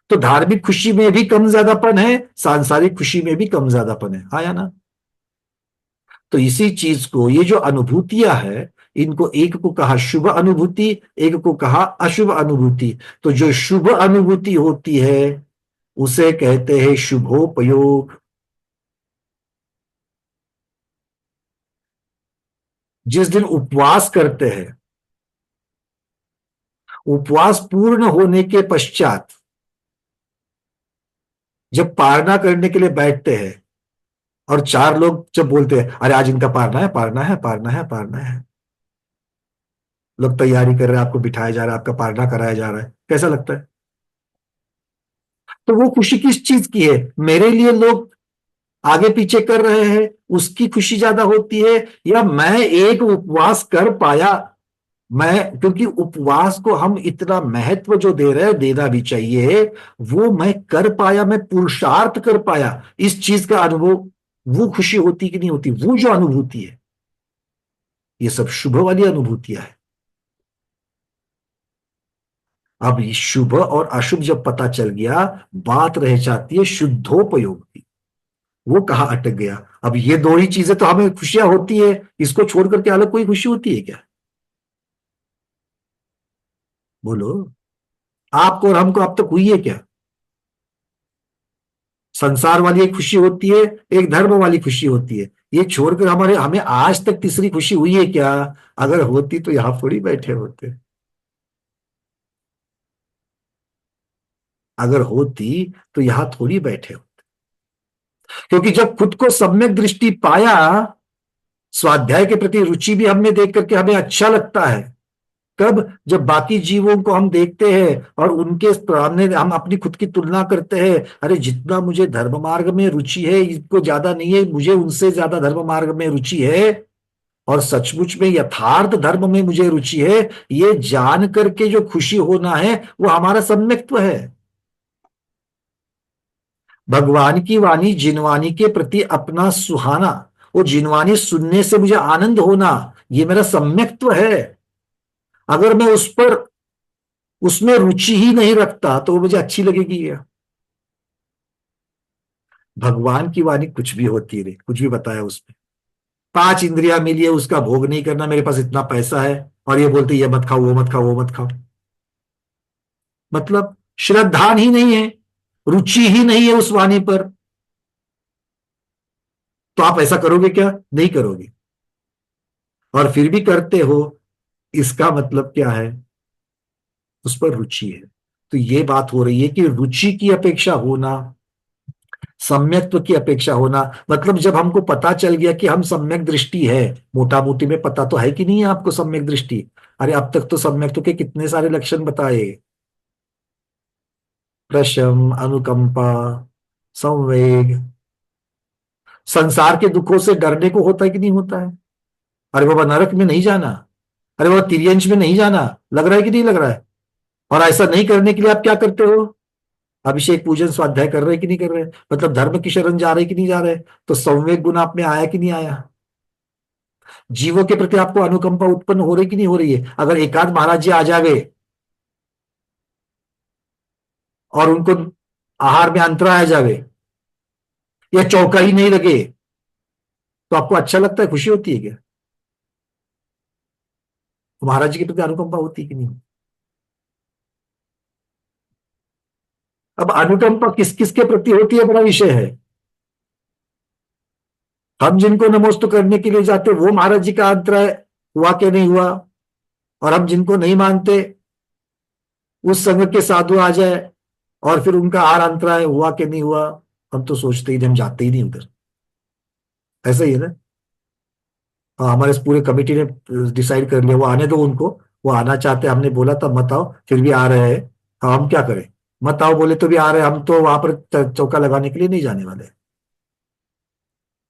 तो धार्मिक खुशी में भी कम ज्यादापन है, सांसारिक खुशी में भी कम ज्यादापन है, आया ना? तो इसी चीज को, ये जो अनुभूतियां है, इनको एक को कहा शुभ अनुभूति, एक को कहा अशुभ अनुभूति। तो जो शुभ अनुभूति होती है उसे कहते हैं शुभोपयोग। जिस दिन उपवास करते हैं, उपवास पूर्ण होने के पश्चात जब पारना करने के लिए बैठते हैं और 4 लोग जब बोलते हैं अरे आज इनका पारना है, पारना है, पारना है, पारना है, लोग तैयारी कर रहे हैं, आपको बिठाया जा रहा है, आपका पारना कराया जा रहा है, कैसा लगता है? तो वो खुशी किस चीज की है? मेरे लिए लोग आगे पीछे कर रहे हैं उसकी खुशी ज्यादा होती है, या मैं एक उपवास कर पाया? मैं, क्योंकि उपवास को हम इतना महत्व जो दे रहे हैं, देना भी चाहिए, वो मैं कर पाया, मैं पुरुषार्थ कर पाया, इस चीज का अनुभव, वो खुशी होती कि नहीं होती? वो जो अनुभूति है, ये सब शुभ वाली अनुभूतियां है। अब ये शुभ और अशुभ जब पता चल गया, बात रह जाती है शुद्धोपयोग की। वो कहाँ अटक गया? अब ये दो ही चीजें तो हमें खुशियां होती है, इसको छोड़ करके अलग कोई खुशी होती है क्या? बोलो, आपको और हमको अब तक हुई है क्या? संसार वाली एक खुशी होती है, एक धर्म वाली खुशी होती है। ये छोड़कर हमें आज तक तीसरी खुशी हुई है क्या? अगर होती तो यहां थोड़ी बैठे होते। अगर होती तो यहां थोड़ी बैठे होते। क्योंकि जब खुद को सम्यक दृष्टि पाया, स्वाध्याय के प्रति रुचि भी हमने देख करके हमें अच्छा लगता है। कब? जब बाकी जीवों को हम देखते हैं और उनके सामने हम अपनी खुद की तुलना करते हैं, अरे जितना मुझे धर्म मार्ग में रुचि है इनको ज्यादा नहीं है, मुझे उनसे ज्यादा धर्म मार्ग में रुचि है, और सचमुच में यथार्थ धर्म में मुझे रुचि है। ये जान करके जो खुशी होना है वो हमारा सम्यक्त्व है। भगवान की वाणी जिनवाणी के प्रति अपना सुहाना, वो जिनवाणी सुनने से मुझे आनंद होना, ये मेरा सम्यक्त्व है। अगर मैं उसमें रुचि ही नहीं रखता तो वो मुझे अच्छी लगेगी क्या? भगवान की वाणी कुछ भी होती है, कुछ भी बताया उसमें। 5 इंद्रियां मिली है, उसका भोग नहीं करना, मेरे पास इतना पैसा है, और ये बोलते ये मत खाओ, वो मत खाओ, वो मत खाओ। मतलब श्रद्धा ही नहीं है, रुचि ही नहीं है उस वाणी पर। तो आप ऐसा करोगे क्या? नहीं करोगे। और फिर भी करते हो, इसका मतलब क्या है? उस पर रुचि है। तो ये बात हो रही है कि रुचि की अपेक्षा होना, सम्यक्त्व की अपेक्षा होना, मतलब जब हमको पता चल गया कि हम सम्यक दृष्टि है, मोटा मोटी में पता तो है कि नहीं है आपको सम्यक दृष्टि? अरे अब तक तो सम्यक्त्व के कितने सारे लक्षण बताए। प्रशम, अनुकंपा, संवेग। संसार के दुखों से डरने को होता है कि नहीं होता है? अरे बाबा नरक में नहीं जाना, अरे बाबा तिर्यंश में नहीं जाना, लग रहा है कि नहीं लग रहा है? और ऐसा नहीं करने के लिए आप क्या करते हो? अभिषेक पूजन स्वाध्याय कर रहे कि नहीं कर रहे? मतलब धर्म की शरण जा रहे कि नहीं जा रहे? तो संवेग गुण आप में आया कि नहीं आया? जीवों के प्रति आपको अनुकंपा उत्पन्न हो रही कि नहीं हो रही है? अगर एकाध महाराज जी आ जावे और उनको आहार में अंतरा आ जावे या चौका ही नहीं लगे, तो आपको अच्छा लगता है, खुशी होती है क्या? तो महाराज जी के प्रति अनुकंपा होती है कि नहीं? अब अनुकंपा किस किस के प्रति होती है, बड़ा विषय है। हम जिनको नमोस्तु करने के लिए जाते वो महाराज जी का अंतराय हुआ कि नहीं हुआ, और हम जिनको नहीं मानते उस संघ के साधु आ जाए और फिर उनका आहार अंतराय हुआ कि नहीं हुआ, हम तो सोचते ही नहीं, हम जाते ही नहीं उधर। ऐसा ही है ना? हाँ, हमारे इस पूरे कमेटी ने डिसाइड कर लिया वो आने दो उनको, वो आना चाहते, हमने बोला था मत आओ, फिर भी आ रहे हैं। हाँ, हम क्या करें? मत आओ बोले तो भी आ रहे हैं, हम तो वहां पर चौका लगाने के लिए नहीं जाने वाले।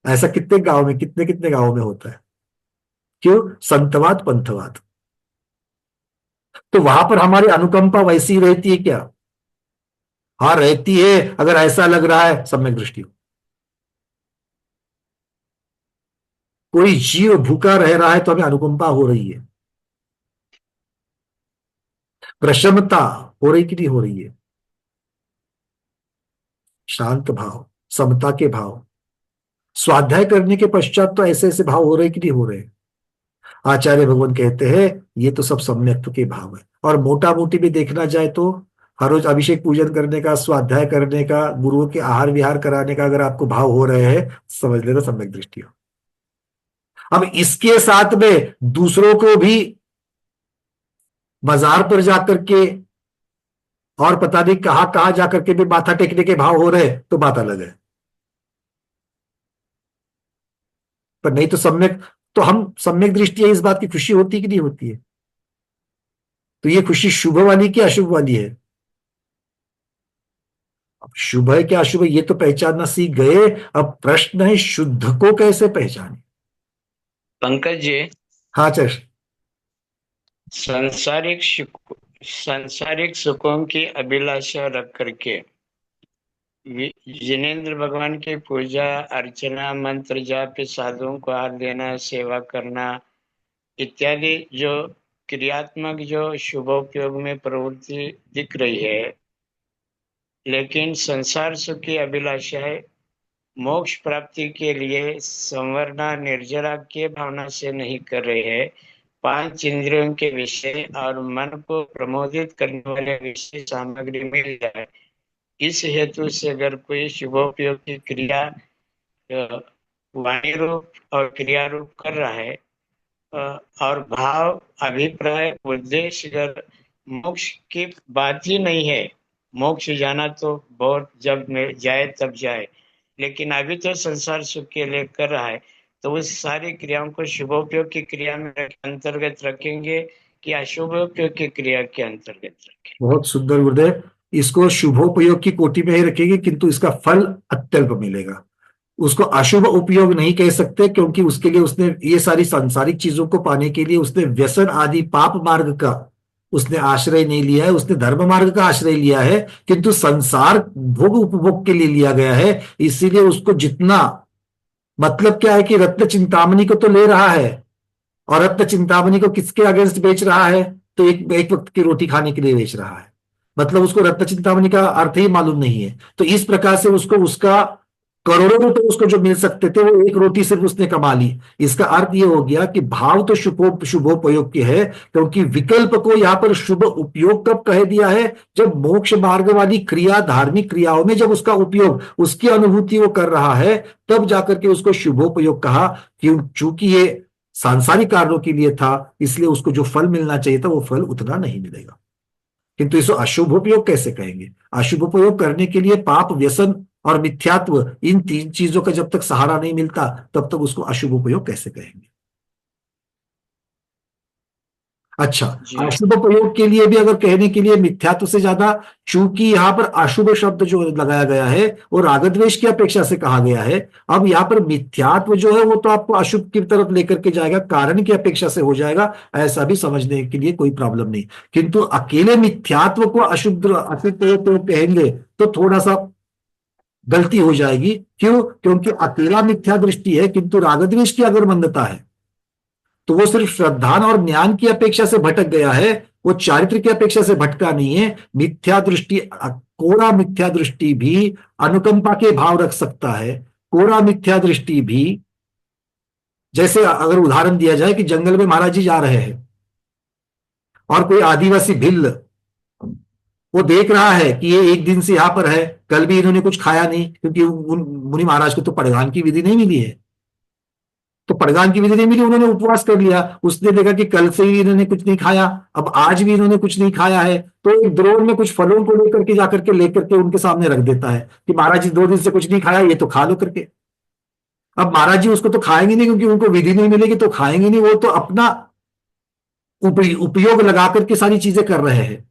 ऐसा कितने गांव में, कितने कितने गांवों में होता है। क्यों? संतवाद, पंथवाद। तो वहां पर हमारी अनुकंपा वैसी रहती है क्या? हाँ रहती है, अगर ऐसा लग रहा है सम्यक दृष्टि। कोई जीव भूखा रह रहा है तो हमें अनुकंपा हो रही है, प्रशमता हो रही कि नहीं हो रही है, शांत भाव, समता के भाव। स्वाध्याय करने के पश्चात तो ऐसे ऐसे भाव हो रहे कि नहीं हो रहे? आचार्य भगवान कहते हैं ये तो सब सम्यक्त्व के भाव है। और मोटा मोटी भी देखना जाए तो हर रोज अभिषेक पूजन करने का, स्वाध्याय करने का, गुरुओं के आहार विहार कराने का अगर आपको भाव हो रहे हैं, समझ लेना सम्यक दृष्टि हो। अब इसके साथ में दूसरों को भी बाजार पर जाकर के और पता नहीं कहां कहां जाकर के भी माथा टेकने के भाव हो रहे, तो बात अलग है। पर नहीं तो सम्यक, तो हम सम्यक दृष्टि है, इस बात की खुशी होती है कि नहीं होती है? तो ये खुशी शुभ वाली कि अशुभ वाली है? अब शुभ है क्या अशुभ है ये तो पहचानना सीख गए, अब प्रश्न है शुद्ध को कैसे पहचाने। पंकज जी, हाँ चल। सांसारिक सुखों की अभिलाषा रख करके जिनेंद्र भगवान की पूजा अर्चना, मंत्र जाप, साधुओं को आहार देना, सेवा करना इत्यादि जो क्रियात्मक जो शुभोपयोग में प्रवृत्ति दिख रही है, लेकिन संसार सुख की अभिलाषा है, मोक्ष प्राप्ति के लिए संवरना निर्जरा के भावना से नहीं कर रहे हैं। 5 इंद्रियों के विषय और मन को प्रमोदित करने वाले विषय सामग्री मिल जाए, इस हेतु से अगर कोई शुभोपयोग की क्रिया वाणी रूप और क्रिया रूप कर रहा है और भाव, अभिप्राय, उद्देश्य अगर मोक्ष की बात ही नहीं है, मोक्ष जाना तो बहुत जब जाए तब जाए, लेकिन अभी तो संसार सुख के लिए कर रहा है, तो उस सारी क्रियाओं को शुभोपयोग की क्रिया में अंतर्गत रखेंगे कि अशुभोपयोग की क्रिया के अंतर्गत रखेंगे? बहुत सुंदर गुरुदेव, इसको शुभोपयोग की कोटि में ही रखेंगे, किंतु इसका फल अत्यल्प मिलेगा। उसको अशुभ उपयोग नहीं कह सकते, क्योंकि उसके लिए उसने ये सारी सांसारिक चीजों को पाने के लिए उसने व्यसन आदि पाप मार्ग का उसने आश्रय नहीं लिया है, उसने धर्म मार्ग का आश्रय लिया है, किंतु संसार भोग उपभोग के लिए लिया गया है। इसीलिए उसको जितना, मतलब क्या है कि रत्न चिंतामणि को तो ले रहा है, और रत्न चिंतामणि को किसके अगेंस्ट बेच रहा है? तो एक वक्त की रोटी खाने के लिए बेच रहा है। मतलब उसको रत्न चिंतामणि का अर्थ ही मालूम नहीं है। तो इस प्रकार से उसको उसका करोड़ों रुपए उसको जो मिल सकते थे, वो एक रोटी सिर्फ उसने कमा ली। इसका अर्थ ये हो गया कि भाव तो शुभोपयोग के है, क्योंकि विकल्प को यहाँ पर शुभ उपयोग कब कह दिया है? जब मोक्ष मार्ग वाली क्रिया, धार्मिक क्रियाओं में जब उसका उपयोग, उसकी अनुभूति वो कर रहा है, तब जाकर के उसको शुभोपयोग कहा। चूंकि ये सांसारिक कार्यों के लिए था, इसलिए उसको जो फल मिलना चाहिए था वो फल उतना नहीं मिलेगा। किंतु इसको अशुभ उपयोग कैसे कहेंगे? अशुभ उपयोग करने के लिए पाप, व्यसन और मिथ्यात्व, इन तीन चीजों का जब तक सहारा नहीं मिलता, तब तक उसको अशुभ उपयोग कैसे कहेंगे? अच्छा, अशुभ प्रयोग के लिए भी अगर कहने के लिए मिथ्यात्व से ज्यादा, चूंकि यहां पर अशुभ शब्द जो लगाया गया है वो रागद्वेष की अपेक्षा से कहा गया है। अब यहां पर मिथ्यात्व जो है वो तो आपको अशुभ की तरफ लेकर के जाएगा, कारण की अपेक्षा से हो जाएगा, ऐसा भी समझने के लिए कोई प्रॉब्लम नहीं। किंतु अकेले मिथ्यात्व को अशुद्ध अशुभ कहेंगे तो थोड़ा सा गलती हो जाएगी। क्यों? क्योंकि अकेला मिथ्या दृष्टि है, किंतु रागद्वेष की अगर मंदता है तो वो सिर्फ श्रद्धान और ज्ञान की अपेक्षा से भटक गया है, वो चारित्र की अपेक्षा से भटका नहीं है। मिथ्या दृष्टि, कोरा मिथ्या दृष्टि भी अनुकंपा के भाव रख सकता है। कोरा मिथ्या दृष्टि भी, जैसे अगर उदाहरण दिया जाए कि जंगल में महाराज जी जा रहे हैं और कोई आदिवासी भिल्ल वो देख रहा है कि ये एक दिन से यहां पर है, कल भी इन्होंने कुछ खाया नहीं, क्योंकि मुनि महाराज को तो पड़गान की विधि नहीं मिली है। तो पड़गान की विधि नहीं मिली, उन्होंने उपवास कर लिया। उसने देखा कि कल से ही इन्होंने कुछ नहीं खाया, अब आज भी इन्होंने कुछ नहीं खाया है, तो एक द्रोण में कुछ फलों को लेकर के उनके सामने रख देता है कि महाराज जी 2 दिन से कुछ नहीं खाया, ये तो खा लो करके। अब महाराज जी उसको तो खाएंगे नहीं, क्योंकि उनको विधि नहीं मिलेगी, तो खाएंगे नहीं, वो तो अपना उपयोग लगा करके सारी चीजें कर रहे हैं।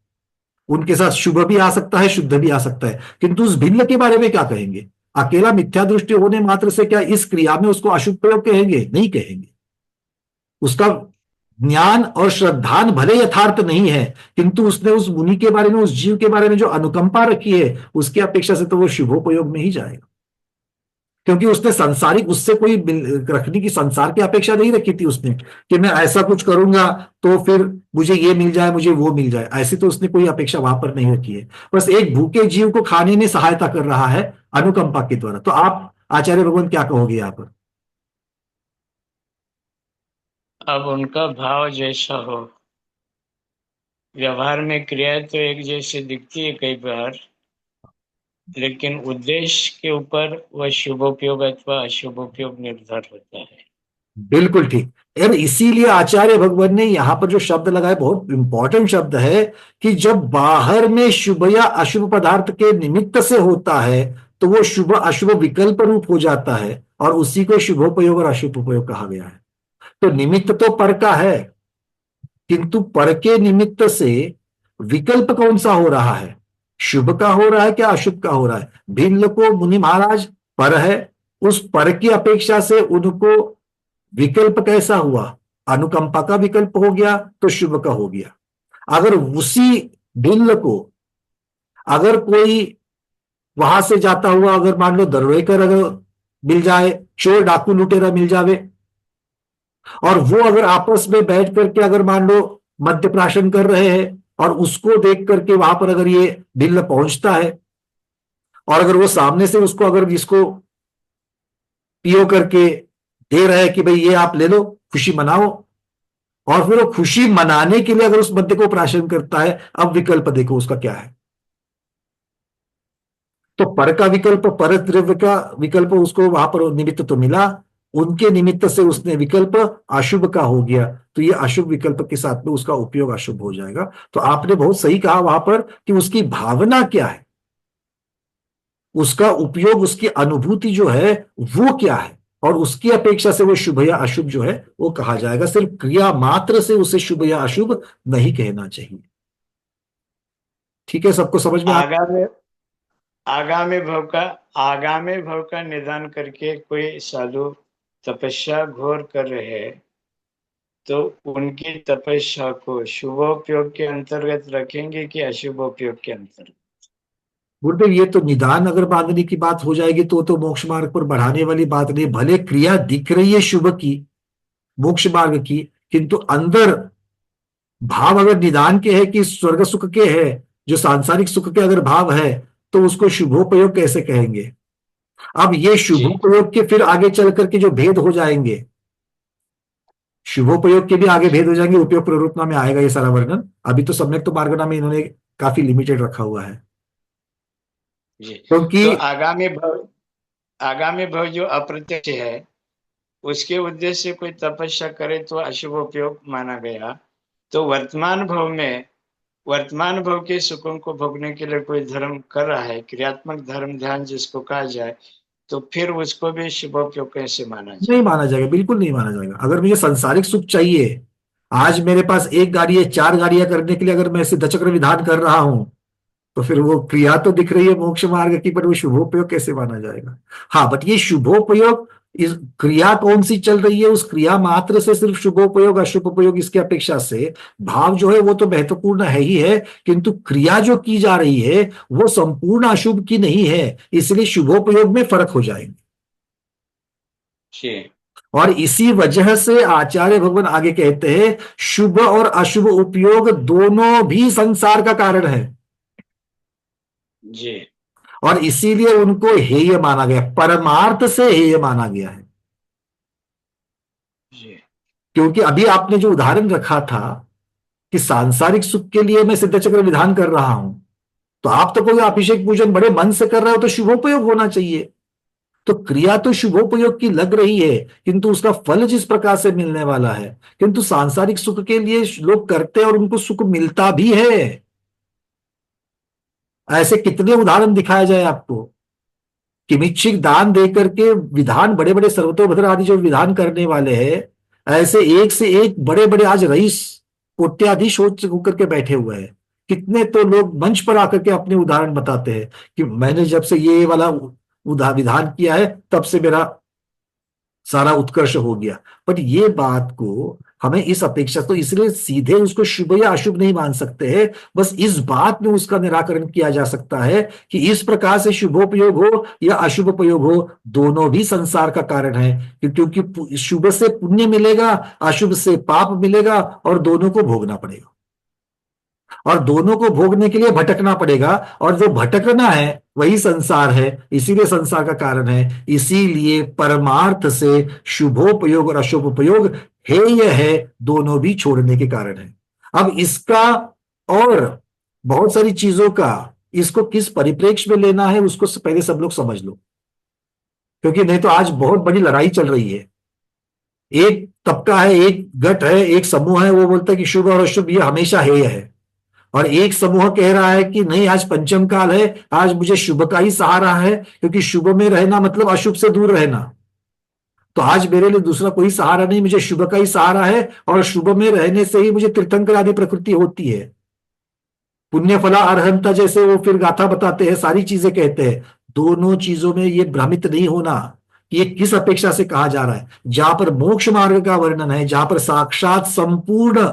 उनके साथ शुभ भी आ सकता है, शुद्ध भी आ सकता है। किंतु उस भिन्न के बारे में क्या कहेंगे? अकेला मिथ्या दृष्टि होने मात्र से क्या इस क्रिया में उसको अशुभ प्रयोग कहेंगे? नहीं कहेंगे। उसका ज्ञान और श्रद्धान भले यथार्थ नहीं है, किंतु उसने उस मुनि के बारे में, उस जीव के बारे में जो अनुकंपा रखी है, उसकी अपेक्षा से तो वो शुभोपयोग में ही जाएगा। क्योंकि उसने सांसारिक, उससे कोई रखने की संसार की अपेक्षा नहीं रखी थी उसने कि मैं ऐसा कुछ करूंगा तो फिर मुझे ये मिल जाए, मुझे वो मिल जाए, ऐसी तो उसने कोई अपेक्षा वहां पर नहीं रखी है। बस एक भूखे जीव को खाने में सहायता कर रहा है अनुकंपा के द्वारा। तो आप आचार्य भगवान क्या कहोगे यहाँ पर? अब उनका भाव जैसा हो, व्यवहार में क्रिया तो एक जैसी दिखती है कई बार, लेकिन उद्देश्य के ऊपर वह शुभोपयोग अथवा अशुभोपयोग निर्भर होता है। बिल्कुल ठीक। और इसीलिए आचार्य भगवान ने यहां पर जो शब्द लगाया बहुत इंपॉर्टेंट शब्द है कि जब बाहर में शुभ या अशुभ पदार्थ के निमित्त से होता है तो वो शुभ अशुभ विकल्प रूप हो जाता है, और उसी को शुभोपयोग और अशुभोपयोग कहा गया है। तो निमित्त तो पर का है, किंतु पर के निमित्त से विकल्प कौन सा हो रहा है? शुभ का हो रहा है क्या अशुभ का हो रहा है? भिन्न को मुनि महाराज पर है, उस पर की अपेक्षा से उनको विकल्प कैसा हुआ? अनुकंपा का विकल्प हो गया, तो शुभ का हो गया। अगर उसी भिन्न को अगर कोई वहां से जाता हुआ, अगर मान लो दरोडेकर अगर मिल जाए, चोर डाकू लुटेरा मिल जावे, और वो अगर आपस में बैठ करके अगर मान लो मद्य प्राशन कर रहे हैं, और उसको देख करके वहां पर अगर ये भिल्ल पहुंचता है, और अगर वो सामने से उसको अगर इसको पियो करके दे रहे हैं कि भाई ये आप ले लो, खुशी मनाओ, और फिर वो खुशी मनाने के लिए अगर उस मद्य को प्राशन करता है, अब विकल्प देखो उसका क्या है। तो पर का विकल्प, पर द्रव्य का विकल्प उसको वहां पर निमित्त तो मिला, उनके निमित्त से उसने विकल्प अशुभ का हो गया, तो ये अशुभ विकल्प के साथ में उसका उपयोग अशुभ हो जाएगा। तो आपने बहुत सही कहा वहां पर कि उसकी भावना क्या है, उसका उपयोग, उसकी अनुभूति जो है वो क्या है, और उसकी अपेक्षा से वो शुभ या अशुभ जो है वो कहा जाएगा। सिर्फ क्रिया मात्र से उसे शुभ या अशुभ नहीं कहना चाहिए। ठीक है, सबको समझ में आ आगामी भव का निदान करके कोई साधु तपस्या घोर कर रहे हैं, तो उनकी तपस्या को शुभोपयोग के अंतर्गत रखेंगे कि अशुभोपयोग के अंतर्गत? गुरुदेव, ये तो निदान अगर बांधने की बात हो जाएगी तो मोक्ष मार्ग पर बढ़ाने वाली बात नहीं। भले क्रिया दिख रही है शुभ की, मोक्ष मार्ग की, किंतु अंदर भाव अगर निदान के है कि स्वर्ग सुख के है, जो सांसारिक सुख के अगर भाव है, तो उसको शुभोपयोग कैसे कहेंगे? अब ये शुभोपयोग के फिर आगे चल करके जो भेद हो जाएंगे, शुभोपयोग के भी आगे भेद हो जाएंगे, उपयोग प्रवृत्ति में आएगा ये सारा वर्णन। अभी तो सम्यक तो मार्गना में इन्होंने काफी लिमिटेड रखा हुआ है, क्योंकि तो आगामी भव जो अप्रत्यक्ष है, उसके उद्देश्य से कोई तपस्या करे तो अशुभ उपयोग माना गया। तो वर्तमान भव के सुखों को भोगने के लिए कोई धर्म कर रहा है, क्रियात्मक धर्म ध्यान जिसको कहा जाए, तो फिर उसको भी शुभोपयोग कैसे माना जाए? नहीं माना जाएगा, बिल्कुल नहीं माना जाएगा। अगर मुझे सांसारिक सुख चाहिए, आज मेरे पास एक गाड़ी है, 4 गाड़ियां करने के लिए अगर मैं सिद्ध चक्र विधान कर रहा हूं, तो फिर वो क्रिया तो दिख रही है मोक्ष मार्ग की, पर वो शुभोपयोग कैसे माना जाएगा? हाँ, बट ये शुभोपयोग, इस क्रिया कौन सी चल रही है, उस क्रिया मात्र से सिर्फ शुभोपयोग अशुभोपयोग इसकी अपेक्षा से भाव जो है वो तो महत्वपूर्ण है ही है, किंतु क्रिया जो की जा रही है वो संपूर्ण अशुभ की नहीं है, इसलिए शुभोपयोग में फर्क हो जाएंगे। और इसी वजह से आचार्य भगवान आगे कहते हैं शुभ और अशुभ उपयोग दोनों भी संसार का कारण है जी, और इसीलिए उनको हेय माना गया, परमार्थ से हेय माना गया है। जी, क्योंकि अभी आपने जो उदाहरण रखा था कि सांसारिक सुख के लिए मैं सिद्ध चक्र विधान कर रहा हूं, तो आप तो कोई अभिषेक पूजन बड़े मन से कर रहे हो तो शुभोपयोग होना चाहिए। तो क्रिया तो शुभोपयोग की लग रही है, किंतु उसका फल जिस प्रकार से मिलने वाला है, किंतु सांसारिक सुख के लिए लोग करते हैं और उनको सुख मिलता भी है। ऐसे कितने उदाहरण दिखाया जाए आपको? किमिच्छिक दान देकर के विधान, बड़े बड़े सर्वतोभद्र आदि जो विधान करने वाले हैं, ऐसे एक से एक बड़े बड़े आज रईस कोट्याधीश होकर के बैठे हुए हैं। कितने तो लोग मंच पर आकर के अपने उदाहरण बताते हैं कि मैंने जब से ये वाला विधान किया है तब से मेरा सारा उत्कर्ष हो गया। बट ये बात को हमें इस अपेक्षा, तो इसलिए सीधे उसको शुभ या अशुभ नहीं मान सकते हैं, बस इस बात में उसका निराकरण किया जा सकता है कि इस प्रकार से शुभोपयोग हो या अशुभोपयोग हो, दोनों भी संसार का कारण है, क्योंकि शुभ से पुण्य मिलेगा, अशुभ से पाप मिलेगा, और दोनों को भोगना पड़ेगा, और दोनों को भोगने के लिए भटकना पड़ेगा, और जो भटकना है वही संसार है, इसीलिए संसार का कारण है। इसीलिए परमार्थ से शुभोपयोग और अशुभोपयोग हेय है, दोनों भी छोड़ने के कारण है। अब इसका और बहुत सारी चीजों का इसको किस परिप्रेक्ष्य में लेना है उसको पहले सब लोग समझ लो, क्योंकि नहीं तो आज बहुत बड़ी लड़ाई चल रही है। एक तबका है, एक गट है, एक समूह है, वो बोलता है कि शुभ और अशुभ ये हमेशा हेय है, और एक समूह कह रहा है कि नहीं, आज पंचम काल है, आज मुझे शुभ का ही सहारा है, क्योंकि शुभ में रहना मतलब अशुभ से दूर रहना, तो आज मेरे लिए दूसरा कोई सहारा नहीं, मुझे शुभ का ही सहारा है, और शुभ में रहने से ही मुझे तीर्थंकर आदि प्रकृति होती है। पुण्य फला अर्हंता जैसे वो फिर गाथा बताते हैं, सारी चीजें कहते हैं। दोनों चीजों में ये भ्रमित नहीं होना कि ये किस अपेक्षा से कहा जा रहा है। जहां पर मोक्ष मार्ग का वर्णन है, जहां पर साक्षात संपूर्ण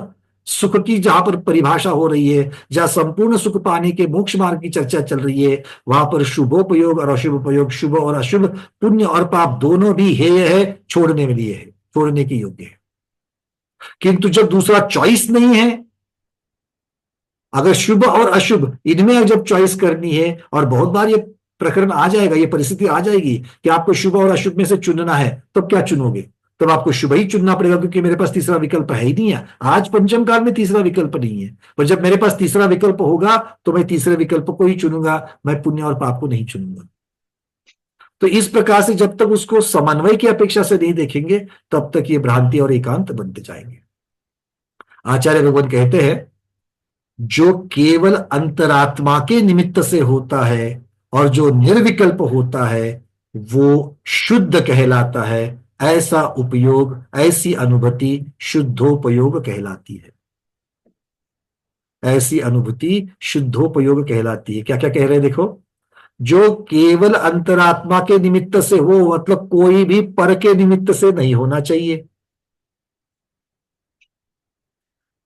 सुख की जहां पर परिभाषा हो रही है, जहां संपूर्ण सुख पाने के मोक्ष मार्ग की चर्चा चल रही है, वहां पर शुभोपयोग और अशुभोपयोग, शुभ और अशुभ, पुण्य और पाप दोनों भी हेय है, छोड़ने में लिए है, छोड़ने की योग्य है। किंतु जब दूसरा चॉइस नहीं है, अगर शुभ और अशुभ इनमें जब चॉइस करनी है, और बहुत बार ये प्रकरण आ जाएगा, ये परिस्थिति आ जाएगी कि आपको शुभ और अशुभ में से चुनना है, तो क्या चुनोगे? तब आपको शुभ ही चुनना पड़ेगा, क्योंकि मेरे पास तीसरा विकल्प है ही नहीं है। आज पंचम काल में तीसरा विकल्प नहीं है, पर जब मेरे पास तीसरा विकल्प होगा तो मैं तीसरे विकल्प को ही चुनूंगा, मैं पुण्य और पाप को नहीं चुनूंगा। तो इस प्रकार से जब तक उसको समन्वय की अपेक्षा से नहीं देखेंगे तब तक ये भ्रांति और एकांत बनते जाएंगे। आचार्य भगवान कहते हैं, जो केवल अंतरात्मा के निमित्त से होता है और जो निर्विकल्प होता है वो शुद्ध कहलाता है। ऐसा उपयोग, ऐसी अनुभूति शुद्धोपयोग कहलाती है। ऐसी अनुभूति शुद्धोपयोग कहलाती है। क्या क्या कह रहे हैं देखो, जो केवल अंतरात्मा के निमित्त से हो, मतलब कोई भी पर के निमित्त से नहीं होना चाहिए।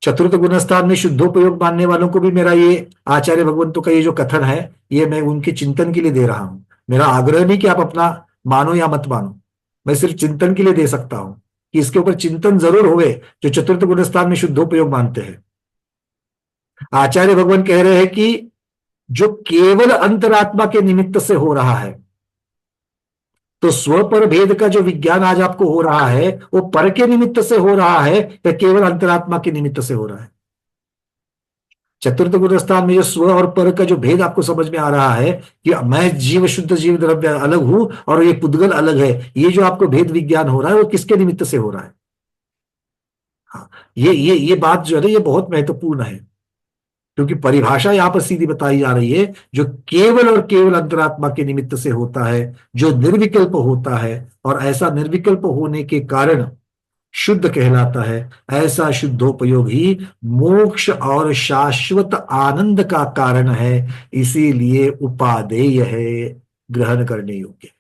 चतुर्थ गुणस्थान में शुद्धोपयोग मानने वालों को भी मेरा ये आचार्य भगवंतों का ये जो कथन है, ये मैं उनके चिंतन के लिए दे रहा हूं। मेरा आग्रह नहीं कि आप अपना मानो या मत मानो, मैं सिर्फ चिंतन के लिए दे सकता हूं कि इसके ऊपर चिंतन जरूर होवे जो चतुर्थ गुणस्थान में शुद्धोपयोग मानते हैं। आचार्य भगवान कह रहे हैं कि जो केवल अंतरात्मा के निमित्त से हो रहा है, तो स्व पर भेद का जो विज्ञान आज आपको हो रहा है वो पर के निमित्त से हो रहा है या केवल अंतरात्मा के निमित्त से हो रहा है। चतुर्थ गुणस्थान में जो स्व और पर का जो भेद आपको समझ में आ रहा है कि मैं जीव, शुद्ध जीव द्रव्य अलग हूं और ये पुद्गल अलग है, ये जो आपको भेद विज्ञान हो रहा है वो किसके निमित्त से हो रहा है? हाँ, ये बात जो है ना, ये बहुत महत्वपूर्ण है, क्योंकि परिभाषा यहां पर सीधी बताई जा रही है, जो केवल और केवल अंतरात्मा के निमित्त से होता है, जो निर्विकल्प होता है और ऐसा निर्विकल्प होने के कारण शुद्ध कहलाता है। ऐसा शुद्धोपयोग ही मोक्ष और शाश्वत आनंद का कारण है, इसीलिए उपादेय है, ग्रहण करने योग्य।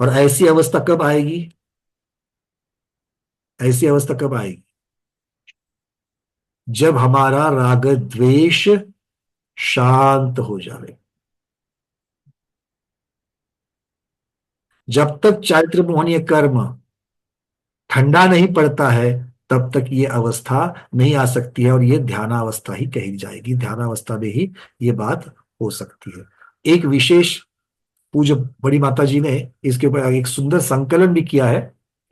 और ऐसी अवस्था कब आएगी? ऐसी अवस्था कब आएगी? जब हमारा राग द्वेष शांत हो जाए। जब तक चारित्र मोहनीय कर्म ठंडा नहीं पड़ता है तब तक ये अवस्था नहीं आ सकती है, और ये ध्यानावस्था ही कही जाएगी। ध्यानावस्था में ही ये बात हो सकती है। एक विशेष पूज्य बड़ी माता जी ने इसके ऊपर एक सुंदर संकलन भी किया है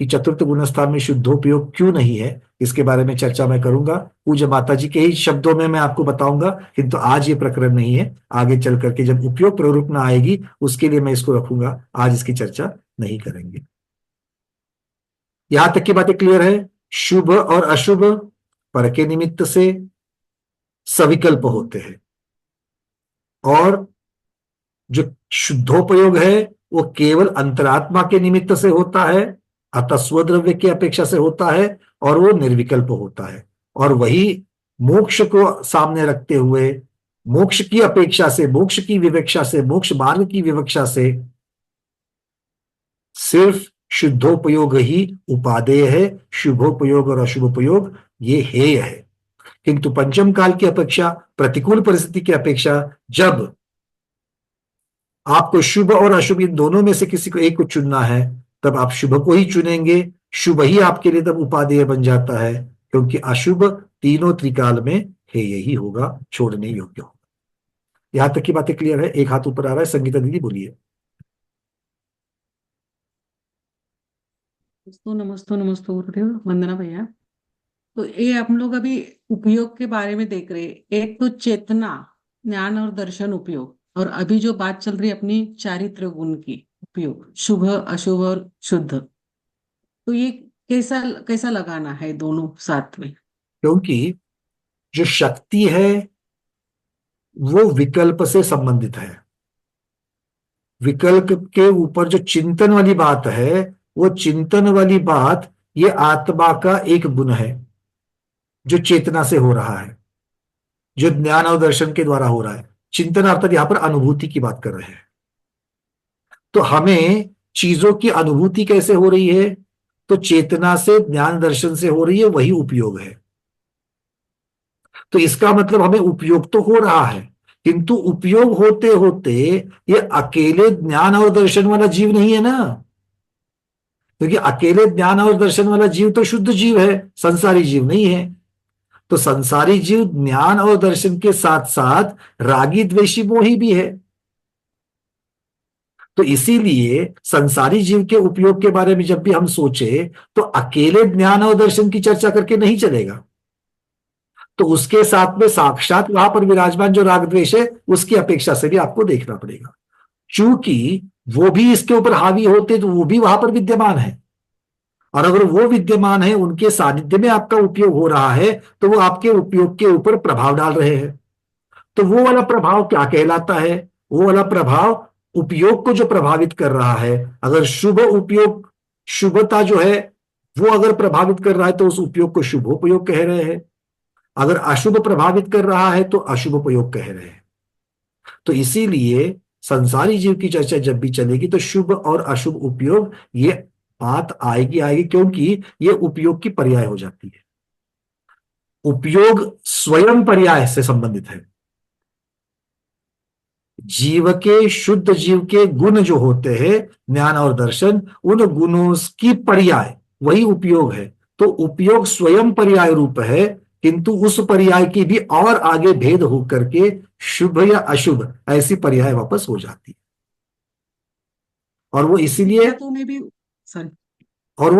कि चतुर्थ गुणस्थान में शुद्धोपयोग क्यों नहीं है, इसके बारे में चर्चा मैं करूंगा। पूज्य माता जी के ही शब्दों में मैं आपको बताऊंगा, किंतु आज ये प्रकरण नहीं है, आगे चल करके जब उपयोग प्ररूपना आएगी उसके लिए मैं इसको रखूंगा, आज इसकी चर्चा नहीं करेंगे। यहां तक की बातें क्लियर है? शुभ और अशुभ पर के निमित्त से सविकल्प होते हैं, और जो शुद्धोपयोग है वो केवल अंतरात्मा के निमित्त से होता है, अतः स्वद्रव्य की अपेक्षा से होता है, और वो निर्विकल्प होता है। और वही मोक्ष को सामने रखते हुए, मोक्ष की अपेक्षा से, मोक्ष की विवक्षा से, मोक्ष मार्ग की विवक्षा से सिर्फ शुद्धोपयोग ही उपादेय है, शुभोपयोग और अशुभोपयोग ये हेय है। किंतु पंचम काल की अपेक्षा, प्रतिकूल परिस्थिति की अपेक्षा, जब आपको शुभ और अशुभ इन दोनों में से किसी को एक को चुनना है, तब आप शुभ को ही चुनेंगे। शुभ ही आपके लिए तब उपादेय बन जाता है, क्योंकि अशुभ तीनों त्रिकाल में हेय ही होगा, छोड़ने योग्य होगा। यहां तक की बातें क्लियर है? एक हाथ ऊपर आ रहा है, संगीता दीदी बोलिए। नमस्ते गुरुदेव, वंदना भैया। तो ये हम लोग अभी उपयोग के बारे में देख रहे हैं। एक तो चेतना, ज्ञान और दर्शन उपयोग, और अभी जो बात चल रही है अपनी चारित्र गुण की उपयोग, शुभ, अशुभ और शुद्ध। तो ये कैसा कैसा लगाना है दोनों साथ में? क्योंकि जो शक्ति है वो विकल्प से संबंधित है। विकल्प के ऊपर जो चिंतन वाली बात है, वो चिंतन वाली बात ये आत्मा का एक गुण है जो चेतना से हो रहा है, जो ज्ञान और दर्शन के द्वारा हो रहा है। चिंतन अर्थात यहां पर अनुभूति की बात कर रहे हैं। तो हमें चीजों की अनुभूति कैसे हो रही है? तो चेतना से, ज्ञान दर्शन से हो रही है, वही उपयोग है। तो इसका मतलब हमें उपयोग तो हो रहा है, किंतु उपयोग होते होते ये अकेले ज्ञान और दर्शन वाला जीव नहीं है ना, क्योंकि अकेले ज्ञान और दर्शन वाला जीव तो शुद्ध जीव है, संसारी जीव नहीं है। तो संसारी जीव ज्ञान और दर्शन के साथ साथ रागी द्वेषी मोही भी है। तो इसीलिए संसारी जीव के उपयोग के बारे में जब भी हम सोचे तो अकेले ज्ञान और दर्शन की चर्चा करके नहीं चलेगा, तो उसके साथ में साक्षात वहां पर विराजमान जो राग द्वेष है उसकी अपेक्षा से भी आपको देखना पड़ेगा, चूंकि वो भी इसके ऊपर हावी होते तो वो भी वहां पर विद्यमान है, और अगर वो विद्यमान है, उनके सानिध्य में आपका उपयोग हो रहा है, तो वो आपके उपयोग के ऊपर प्रभाव डाल रहे हैं। तो वो वाला प्रभाव क्या कहलाता है? वो वाला प्रभाव उपयोग को जो प्रभावित कर रहा है, अगर शुभ उपयोग, शुभता जो है वो अगर प्रभावित कर रहा है तो उस उपयोग को शुभोपयोग कह रहे हैं, अगर अशुभ प्रभावित कर रहा है तो अशुभोपयोग कह रहे हैं। तो इसीलिए संसारी जीव की चर्चा जब भी चलेगी तो शुभ और अशुभ उपयोग ये बात आएगी, क्योंकि ये उपयोग की पर्याय हो जाती है। उपयोग स्वयं पर्याय से संबंधित है। जीव के, शुद्ध जीव के गुण जो होते हैं ज्ञान और दर्शन, उन गुणों की पर्याय वही उपयोग है। तो उपयोग स्वयं पर्याय रूप है, किंतु उस पर्याय की भी और आगे भेद होकर के शुभ या अशुभ ऐसी पर्याय वापस हो जाती है। और वो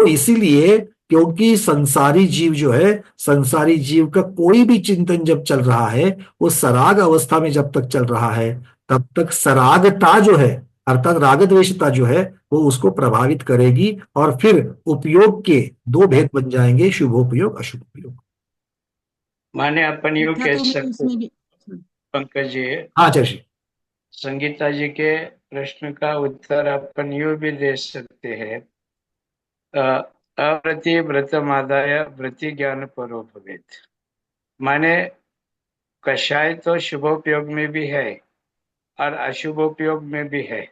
इसीलिए क्योंकि संसारी जीव जो है, संसारी जीव का कोई भी चिंतन जब चल रहा है, वो सराग अवस्था में जब तक चल रहा है, तब तक सरागता जो है अर्थात राग द्वेषता जो है वो उसको प्रभावित करेगी, और फिर उपयोग के दो भेद बन जाएंगे, शुभोपयोग अशुभोपयोग। माने अपन यूं कह सकते पंकज जी, हाँ जैसे संगीता जी के प्रश्न का उत्तर अपन यूं भी दे सकते हैं, अव्रति व्रतमादाय व्रति ज्ञान परो भवेत्। माने कषाय तो शुभोपयोग में भी है और अशुभोपयोग में भी है।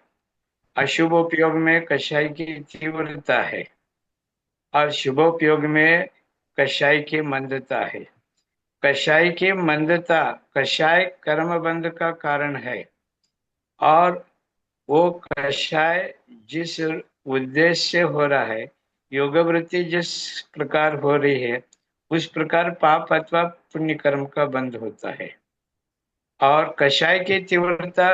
अशुभोपयोग में कषाय की तीव्रता है और शुभोपयोग में कषाय की मंदता है। कषाय की मंदता, कषाय कर्मबंध का कारण है, और वो कषाय जिस उद्देश्य से हो रहा है, योगवृत्ति जिस प्रकार हो रही है, उस प्रकार पाप अथवा पुण्य कर्म का बंध होता है। और कषाय की तीव्रता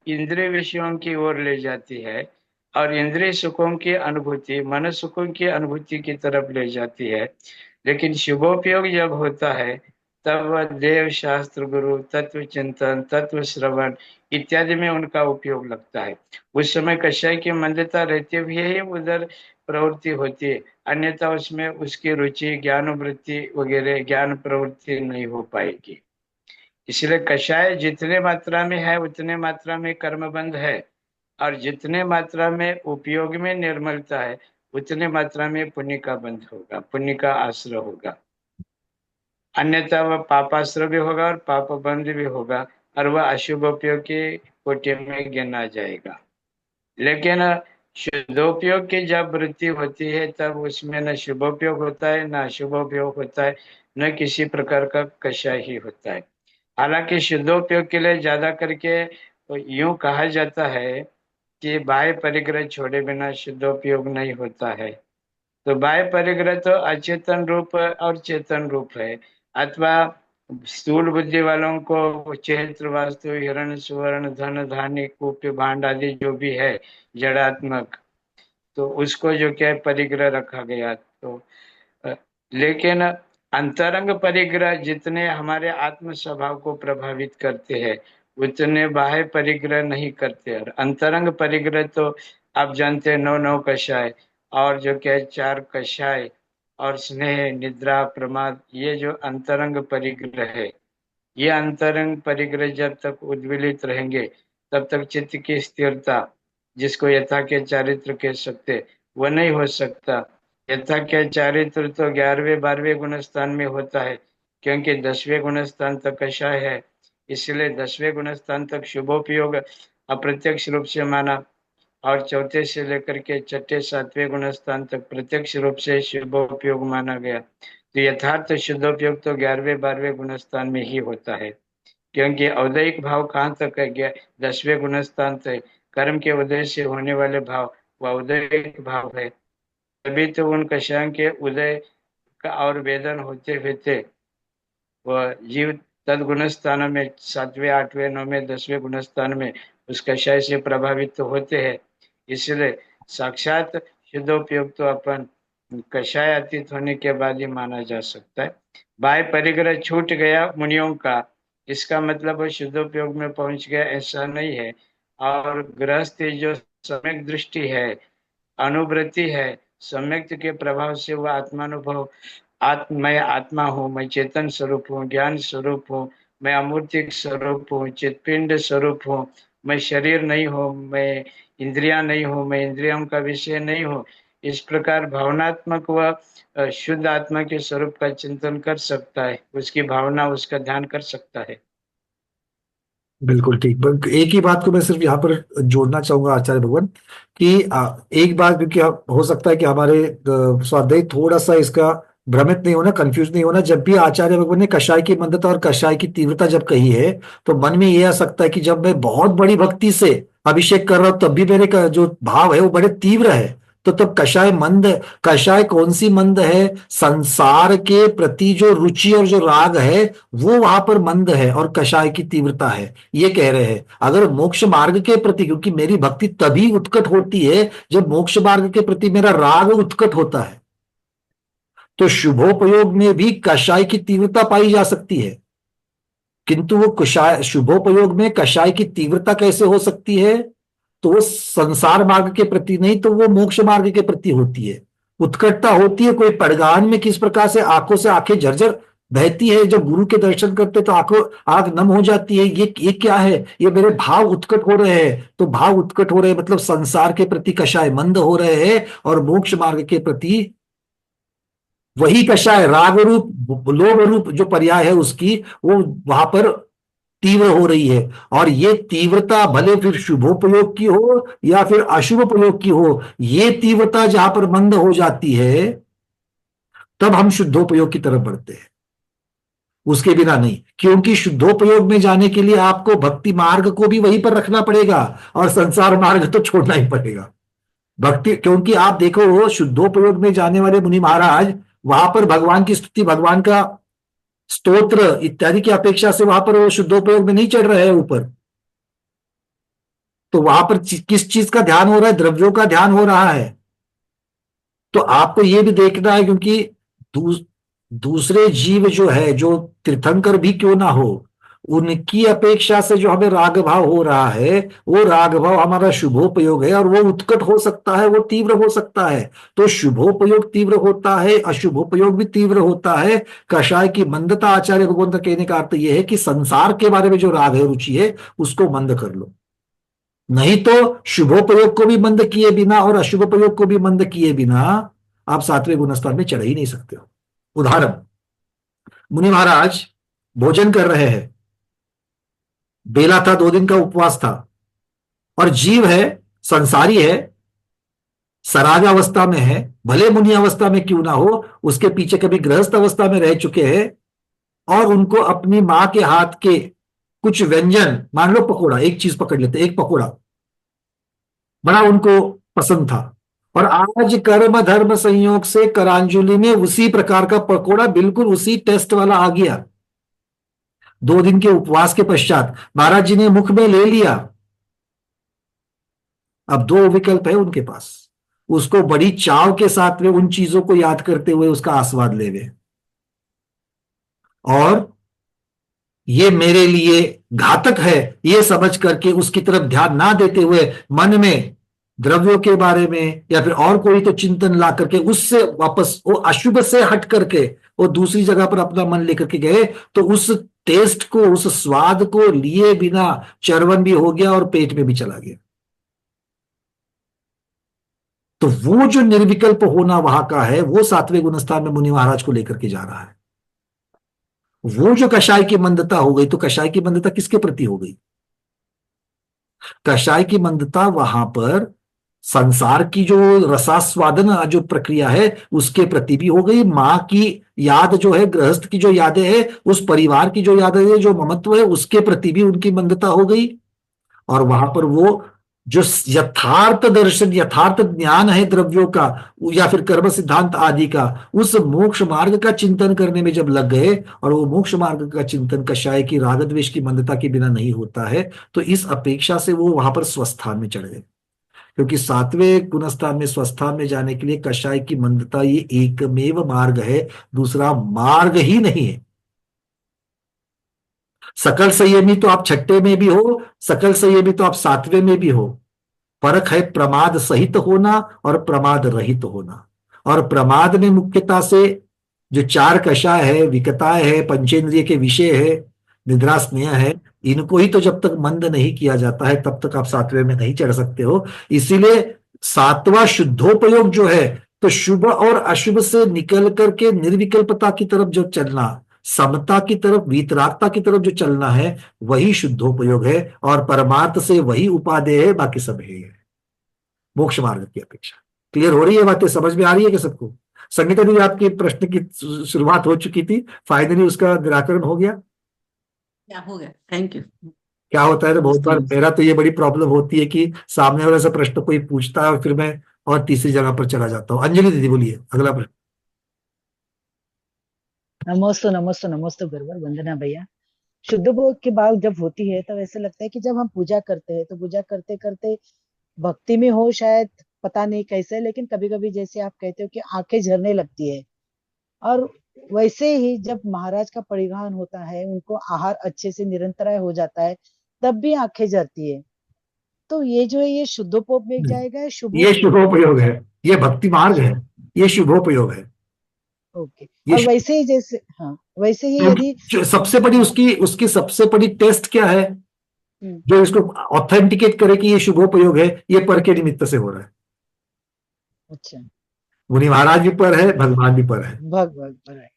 इंद्रिय विषयों की ओर ले जाती है और इंद्रिय सुखों की अनुभूति, मन सुखों की अनुभूति की तरफ ले जाती है। लेकिन शुभोपयोग जब होता है तब वह देव, शास्त्र, गुरु, तत्व चिंतन, तत्व श्रवण इत्यादि में उनका उपयोग लगता है। उस समय कषाय की मंदता रहते हुए ही उधर प्रवृत्ति होती है, अन्यथा उसमें उसकी रुचि, ज्ञान वृत्ति वगैरह ज्ञान प्रवृत्ति नहीं हो पाएगी। इसलिए कषाय जितने मात्रा में है उतने मात्रा में कर्मबंध है, और जितने मात्रा में उपयोग में निर्मलता है उतने मात्रा में पुण्य का बंध होगा, पुण्य का आश्रय होगा। अन्यथा वह पापाश्रय भी होगा और पाप बंध भी होगा, और वह अशुभ उपयोग की कोटि में गिना जाएगा। लेकिन शुद्धोपयोग की जब वृत्ति होती है तब उसमें न शुभोपयोग होता है, न अशुभोपयोग होता है, न किसी प्रकार का कषाय ही होता है। हालांकि शुद्धोपयोग के लिए ज्यादा करके यूं कहा जाता है कि बाह्य परिग्रह छोड़े बिना शुद्धोपयोग नहीं होता है। तो बाह्य परिग्रह तो अचेतन रूप और चेतन रूप है, अथवा स्थूल बुद्धि वालों को चैत्र, वास्तु, हिरण, सुवर्ण, धन, धान्य, कूप्य, भांड आदि जो भी है जड़ात्मक, तो उसको जो क्या परिग्रह रखा गया। तो लेकिन अंतरंग परिग्रह जितने हमारे आत्म स्वभाव को प्रभावित करते हैं उतने बाह्य परिग्रह नहीं करते। और अंतरंग परिग्रह तो आप जानते हैं 9 कषाय, और जो क्या 4 कषाय, और स्नेह, निद्रा, प्रमाद, ये जो अंतरंग परिग्रह है, ये अंतरंग परिग्रह जब तक उद्वेलित रहेंगे तब तक चित्त की स्थिरता, जिसको यथा के चारित्र कह सकते, वह नहीं हो सकता। यथा के चारित्र तो 11वें 12वें गुण स्थान में होता है, क्योंकि 10वें गुण स्थान तक कषाय है, इसलिए 10वें गुण स्थान तक शुभोपयोग अप्रत्यक्ष रूप से माना, और चौथे से लेकर के छठे 7वें गुण स्थान तक प्रत्यक्ष रूप से शुभोपयोग माना गया। तो यथार्थ शुद्धोपयोग तो 11वें 12वें गुण स्थान में ही होता है, क्योंकि औदयिक भाव कहाँ तक है? 10वें गुण स्थान तक। कर्म के उदय से होने वाले भाव वह उदयिक भाव है, तभी तो उन कषायों के उदय का और वेदन होते हुए वह जीव तद गुण स्थान में 7वें 8वें 9वें 10वें गुण स्थान में उस कषाय से प्रभावित तो होते हैं, इसलिए साक्षात शुद्धोपयोग तो अपन कषाय अतीत होने के बाद ही माना जा सकता है। बाह्य परिग्रह छूट गया मुनियों का, इसका मतलब वो शुद्धोपयोग में पहुंच गया, ऐसा नहीं है। और गृहस्थी जो सम्यक दृष्टि है, अनुवृत्ति है, सम्यक के प्रभाव से वह आत्मानुभव, मैं आत्मा हूँ, मैं चेतन स्वरूप हूँ, ज्ञान स्वरूप हूँ, मैं अमूर्तिक स्वरूप हूँ, चित्पिंड स्वरूप हूँ, मैं शरीर नहीं हूँ, मैं इंद्रियां नहीं हूँ, मैं इंद्रियों का विषय नहीं हूँ। इस प्रकार भावनात्मक व शुद्ध आत्मा के स्वरूप का चिंतन कर सकता है, उसकी भावना, उसका ध्यान कर सकता है। बिल्कुल ठीक। एक ही बात को मैं सिर्फ यहाँ पर जोड़ना चाहूंगा आचार्य भगवान कि एक बात, क्योंकि हो सकता है कि हमारे स्वाध्याय थोड़ा सा इसका भ्रमित नहीं होना, कंफ्यूज नहीं होना। जब भी आचार्य भगवान ने कषाय की मंदता और कषाय की तीव्रता जब कही है, तो मन में ये आ सकता है कि जब मैं बहुत बड़ी भक्ति से अभिषेक कर रहा हूं तब भी मेरे जो भाव है वो बड़े तीव्र है, तो तब कषाय मंद, कषाय कौन सी मंद है? संसार के प्रति जो रुचि और जो राग है वो वहां पर मंद है और कषाय की तीव्रता है, ये कह रहे हैं। अगर मोक्ष मार्ग के प्रति, क्योंकि मेरी भक्ति तभी उत्कट होती है जब मोक्ष मार्ग के प्रति मेरा राग उत्कट होता है, तो शुभोपयोग में भी कषाय की तीव्रता पाई जा सकती है। किंतु वो कषाय, शुभोपयोग में कषाय की तीव्रता कैसे हो सकती है? तो वो संसार मार्ग के प्रति नहीं, तो वो मोक्ष मार्ग के प्रति होती है, उत्कटता होती है। कोई पड़गान में किस प्रकार से आंखों से आंखें झरझर बहती है जब गुरु के दर्शन करते तो आंखों आंख नम हो जाती है, ये क्या है? ये मेरे भाव उत्कट हो रहे हैं। तो भाव उत्कट हो रहे हैं मतलब संसार के प्रति कषाय मंद हो रहे हैं, और मोक्ष मार्ग के प्रति वही कषाय राग रूप, लोभ रूप जो पर्याय है उसकी, वो वहां पर तीव्र हो रही है। और ये तीव्रता भले फिर शुभोपयोग की हो या फिर अशुभोपयोग की हो, ये तीव्रता जहां पर मंद हो जाती है तब हम शुद्धोपयोग की तरफ बढ़ते हैं, उसके बिना नहीं। क्योंकि शुद्धोपयोग में जाने के लिए आपको भक्ति मार्ग को भी वहीं पर रखना पड़ेगा और संसार मार्ग तो छोड़ना ही पड़ेगा। भक्ति, क्योंकि आप देखो शुद्धोपयोग में जाने वाले मुनि महाराज वहां पर भगवान की स्तुति, भगवान का स्तोत्र इत्यादि की अपेक्षा से वहां पर वो शुद्धोपयोग में नहीं चढ़ रहे हैं ऊपर। तो वहां पर किस चीज का ध्यान हो रहा है? द्रव्यों का ध्यान हो रहा है। तो आपको ये भी देखना है, क्योंकि दूसरे जीव जो है, जो तीर्थंकर भी क्यों ना हो, उनकी अपेक्षा से जो हमें राग भाव हो रहा है, वो राग भाव हमारा शुभोपयोग है और वो उत्कट हो सकता है, वो तीव्र हो सकता है। तो शुभोपयोग तीव्र होता है, अशुभोपयोग भी तीव्र होता है। कषाय की मंदता, आचार्य भगवंत कहने का अर्थ यह है कि संसार के बारे में जो राग है, रुचि है, उसको मंद कर लो। नहीं तो शुभोपयोग को भी मंद किए बिना और अशुभोपयोग को भी मंद किए बिना आप 7वें गुणस्थान में चढ़ ही नहीं सकते हो। उदाहरण, मुनि महाराज भोजन कर रहे हैं, बेला था, 2 दिन का उपवास था, और जीव है, संसारी है, सराग अवस्था में है, भले मुनि अवस्था में क्यों ना हो, उसके पीछे कभी गृहस्थ अवस्था में रह चुके हैं, और उनको अपनी मां के हाथ के कुछ व्यंजन, मान लो पकोड़ा, एक चीज पकड़ लेते, एक पकोड़ा बड़ा उनको पसंद था, और आज कर्म धर्म संयोग से करांजुली में उसी प्रकार का पकोड़ा, बिल्कुल उसी टेस्ट वाला आ गया। 2 दिन के उपवास के पश्चात महाराज जी ने मुख में ले लिया। अब 2 विकल्प है उनके पास, उसको बड़ी चाव के साथ में उन चीजों को याद करते हुए उसका आस्वाद लेवे, और ये मेरे लिए घातक है ये समझ करके उसकी तरफ ध्यान ना देते हुए मन में द्रव्यों के बारे में या फिर और कोई तो चिंतन ला करके उससे वापस वो अशुभ से हट करके वो दूसरी जगह पर अपना मन लेकर के गए, तो उस टेस्ट को, उस स्वाद को लिए बिना चर्वन भी हो गया और पेट में भी चला गया। तो वो जो निर्विकल्प होना वहां का है, वो 7वें गुणस्थान में मुनि महाराज को लेकर के जा रहा है। वो जो कषाय की मंदता हो गई, तो कषाय की मंदता किसके प्रति हो गई? कषाय की मंदता वहां पर संसार की जो रसास्वादन जो प्रक्रिया है उसके प्रति भी हो गई। मां की याद जो है, गृहस्थ की जो यादें है, उस परिवार की जो यादें है, जो ममत्व है, उसके प्रति भी उनकी मंदता हो गई। और वहां पर वो जो यथार्थ दर्शन, यथार्थ ज्ञान है द्रव्यों का या फिर कर्म सिद्धांत आदि का, उस मोक्ष मार्ग का चिंतन करने में जब लग गए, और वो मोक्ष मार्ग का चिंतन कषाय की राग द्वेष की मंदता के बिना नहीं होता है, तो इस अपेक्षा से वो वहां पर स्वस्थान में चढ़ गए। क्योंकि सातवें गुणस्था में स्वस्था में जाने के लिए कषाय की मंदता ये एकमेव मार्ग है, दूसरा मार्ग ही नहीं है। सकल संयमी तो आप छठे में भी हो, सकल संयमी तो आप सातवें में भी हो। फर्क है प्रमाद सहित होना और प्रमाद रहित होना। और प्रमाद में मुख्यता से जो चार कषाय है, विकताएं है, पंचेंद्रिय के विषय है, निद्रा स्नेह है, इनको ही तो जब तक मंद नहीं किया जाता है तब तक आप सातवें में नहीं चढ़ सकते हो। इसीलिए सातवां शुद्धोपयोग जो है, तो शुभ और अशुभ से निकल करके निर्विकल्पता की तरफ जो चलना, समता की तरफ, वीतरागता की तरफ जो चलना है, वही शुद्धोपयोग है। और परमार्थ से वही उपादेय है, बाकी सब है मोक्ष मार्ग की अपेक्षा। क्लियर हो रही है बातें? समझ में आ रही है कि सबको? संगीता जी, आपके प्रश्न की शुरुआत हो चुकी थी, फाइनली उसका निराकरण हो गया? क्या हो गया? Thank you. क्या होता है ना, बहुत बार मेरा तो ये बड़ी प्रॉब्लम होती है कि सामने वाले से प्रश्न कोई पूछता है और फिर मैं और तीसरी जगह पर चला जाता हूँ। अंजलि दीदी बोलिए अगला प्रश्न। नमोस्तु नमोस्तु नमोस्तु गुरुवर वंदना भैया। शुद्ध भोग की बात जब होती है तब ऐसा लगता है कि जब हम पूजा करते हैं तो पूजा करते करते भक्ति में हो शायद, पता नहीं कैसे, लेकिन कभी कभी जैसे आप कहते हो कि आंखें झरने लगती है। और वैसे ही जब महाराज का परिधान होता है, उनको आहार अच्छे से निरंतर हो जाता है, तब भी आंखें झरती है। तो ये जो है ये शुद्धोपयोग में जाएगा या ये शुभोपयोग में शुभोपयोग है, जाएगा? ये भक्ति मार्ग है, ये शुभोपयोग है। ओके। ये और वैसे ही जैसे, हाँ वैसे ही यदि जो सबसे बड़ी उसकी सबसे बड़ी टेस्ट क्या है, जो इसको ऑथेंटिकेट करे कि ये शुभोपयोग है, ये पर के निमित्त से हो रहा है। अच्छा, मुनि महाराज भी पर है, भगवान भी पर है। भगवान पर है।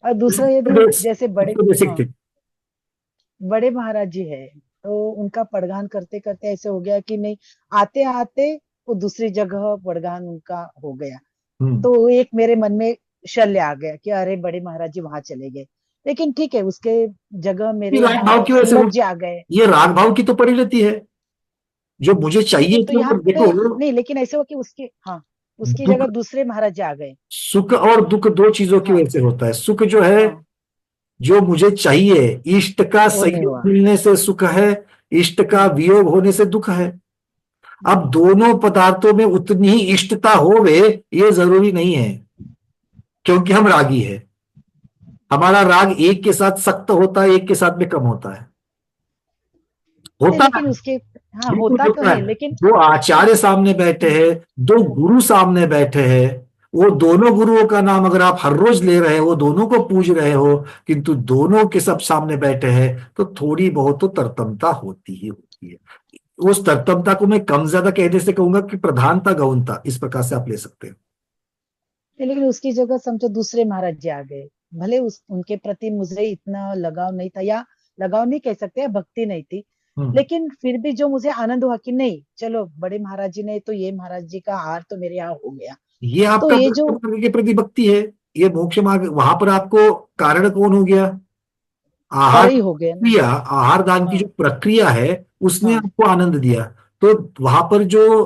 और दूसरा यदि जैसे बड़े, बेसिक हाँ, थिंग। बड़े महाराज जी है तो उनका पड़गान करते करते ऐसे हो गया कि नहीं, आते आते वो दूसरी जगह पड़गान उनका हो गया। तो एक मेरे मन में शल्य आ गया कि अरे बड़े महाराज जी वहां चले गए, लेकिन ठीक है उसके जगह मेरे राग यहाँ भाव की वजह से सुमक जी आ गए। ये राग भाव की तो परिणति है, जो मुझे चाहिए लेकिन तो थी। यहाँ पे देखो, नहीं, लेकिन ऐसे हो कि उसके, हाँ, उसकी दुख, जगह दूसरे महाराज जी आ गए। सुख और दुख दो चीजों की हाँ वजह से होता है। सुख जो है, हाँ, जो मुझे चाहिए, इष्ट का वो नहीं संयोग हुआ। मिलने से सुख है, इष्ट का वियोग होने से दुख है। अब दोनों पदार्थों में उतनी ही इष्टता होवे ये जरूरी नहीं है, क्योंकि हम रागी है। हमारा राग एक के साथ सख्त होता है, एक के साथ में कम होता है। नहीं, होता है, लेकिन उसके, हाँ बिल्कुल होता तो होता है, है। लेकिन दो आचार्य सामने बैठे हैं, दो गुरु सामने बैठे हैं, वो दोनों गुरुओं का नाम अगर आप हर रोज ले रहे हो, दोनों को पूज रहे हो, किंतु दोनों के सब सामने बैठे हैं, तो थोड़ी बहुत तो तरतमता होती ही होती है। उस तरतमता को मैं कम ज्यादा कहने से कहूंगा कि प्रधानता गौणता, इस प्रकार से आप ले सकते हो। लेकिन उसकी जगह समझो दूसरे महाराज जी आ गए। भले उनके प्रति मुझे इतना लगाव नहीं था, या लगाव नहीं कह सकते, या भक्ति नहीं थी, लेकिन फिर भी जो मुझे आनंद हुआ कि नहीं चलो बड़े महाराज जी ने तो ये महाराज जी का हार तो मेरे यहाँ हो गया। ये तो आपका ये मोक्ष जो मार्ग के प्रति भक्ति है, ये मोक्ष मार्ग। वहां पर आपको कारण कौन हो गया? पर आहार ही हो गया ना। क्रिया, आहार दान की जो हाँ प्रक्रिया है, उसने हाँ आपको आनंद दिया। तो वहां पर जो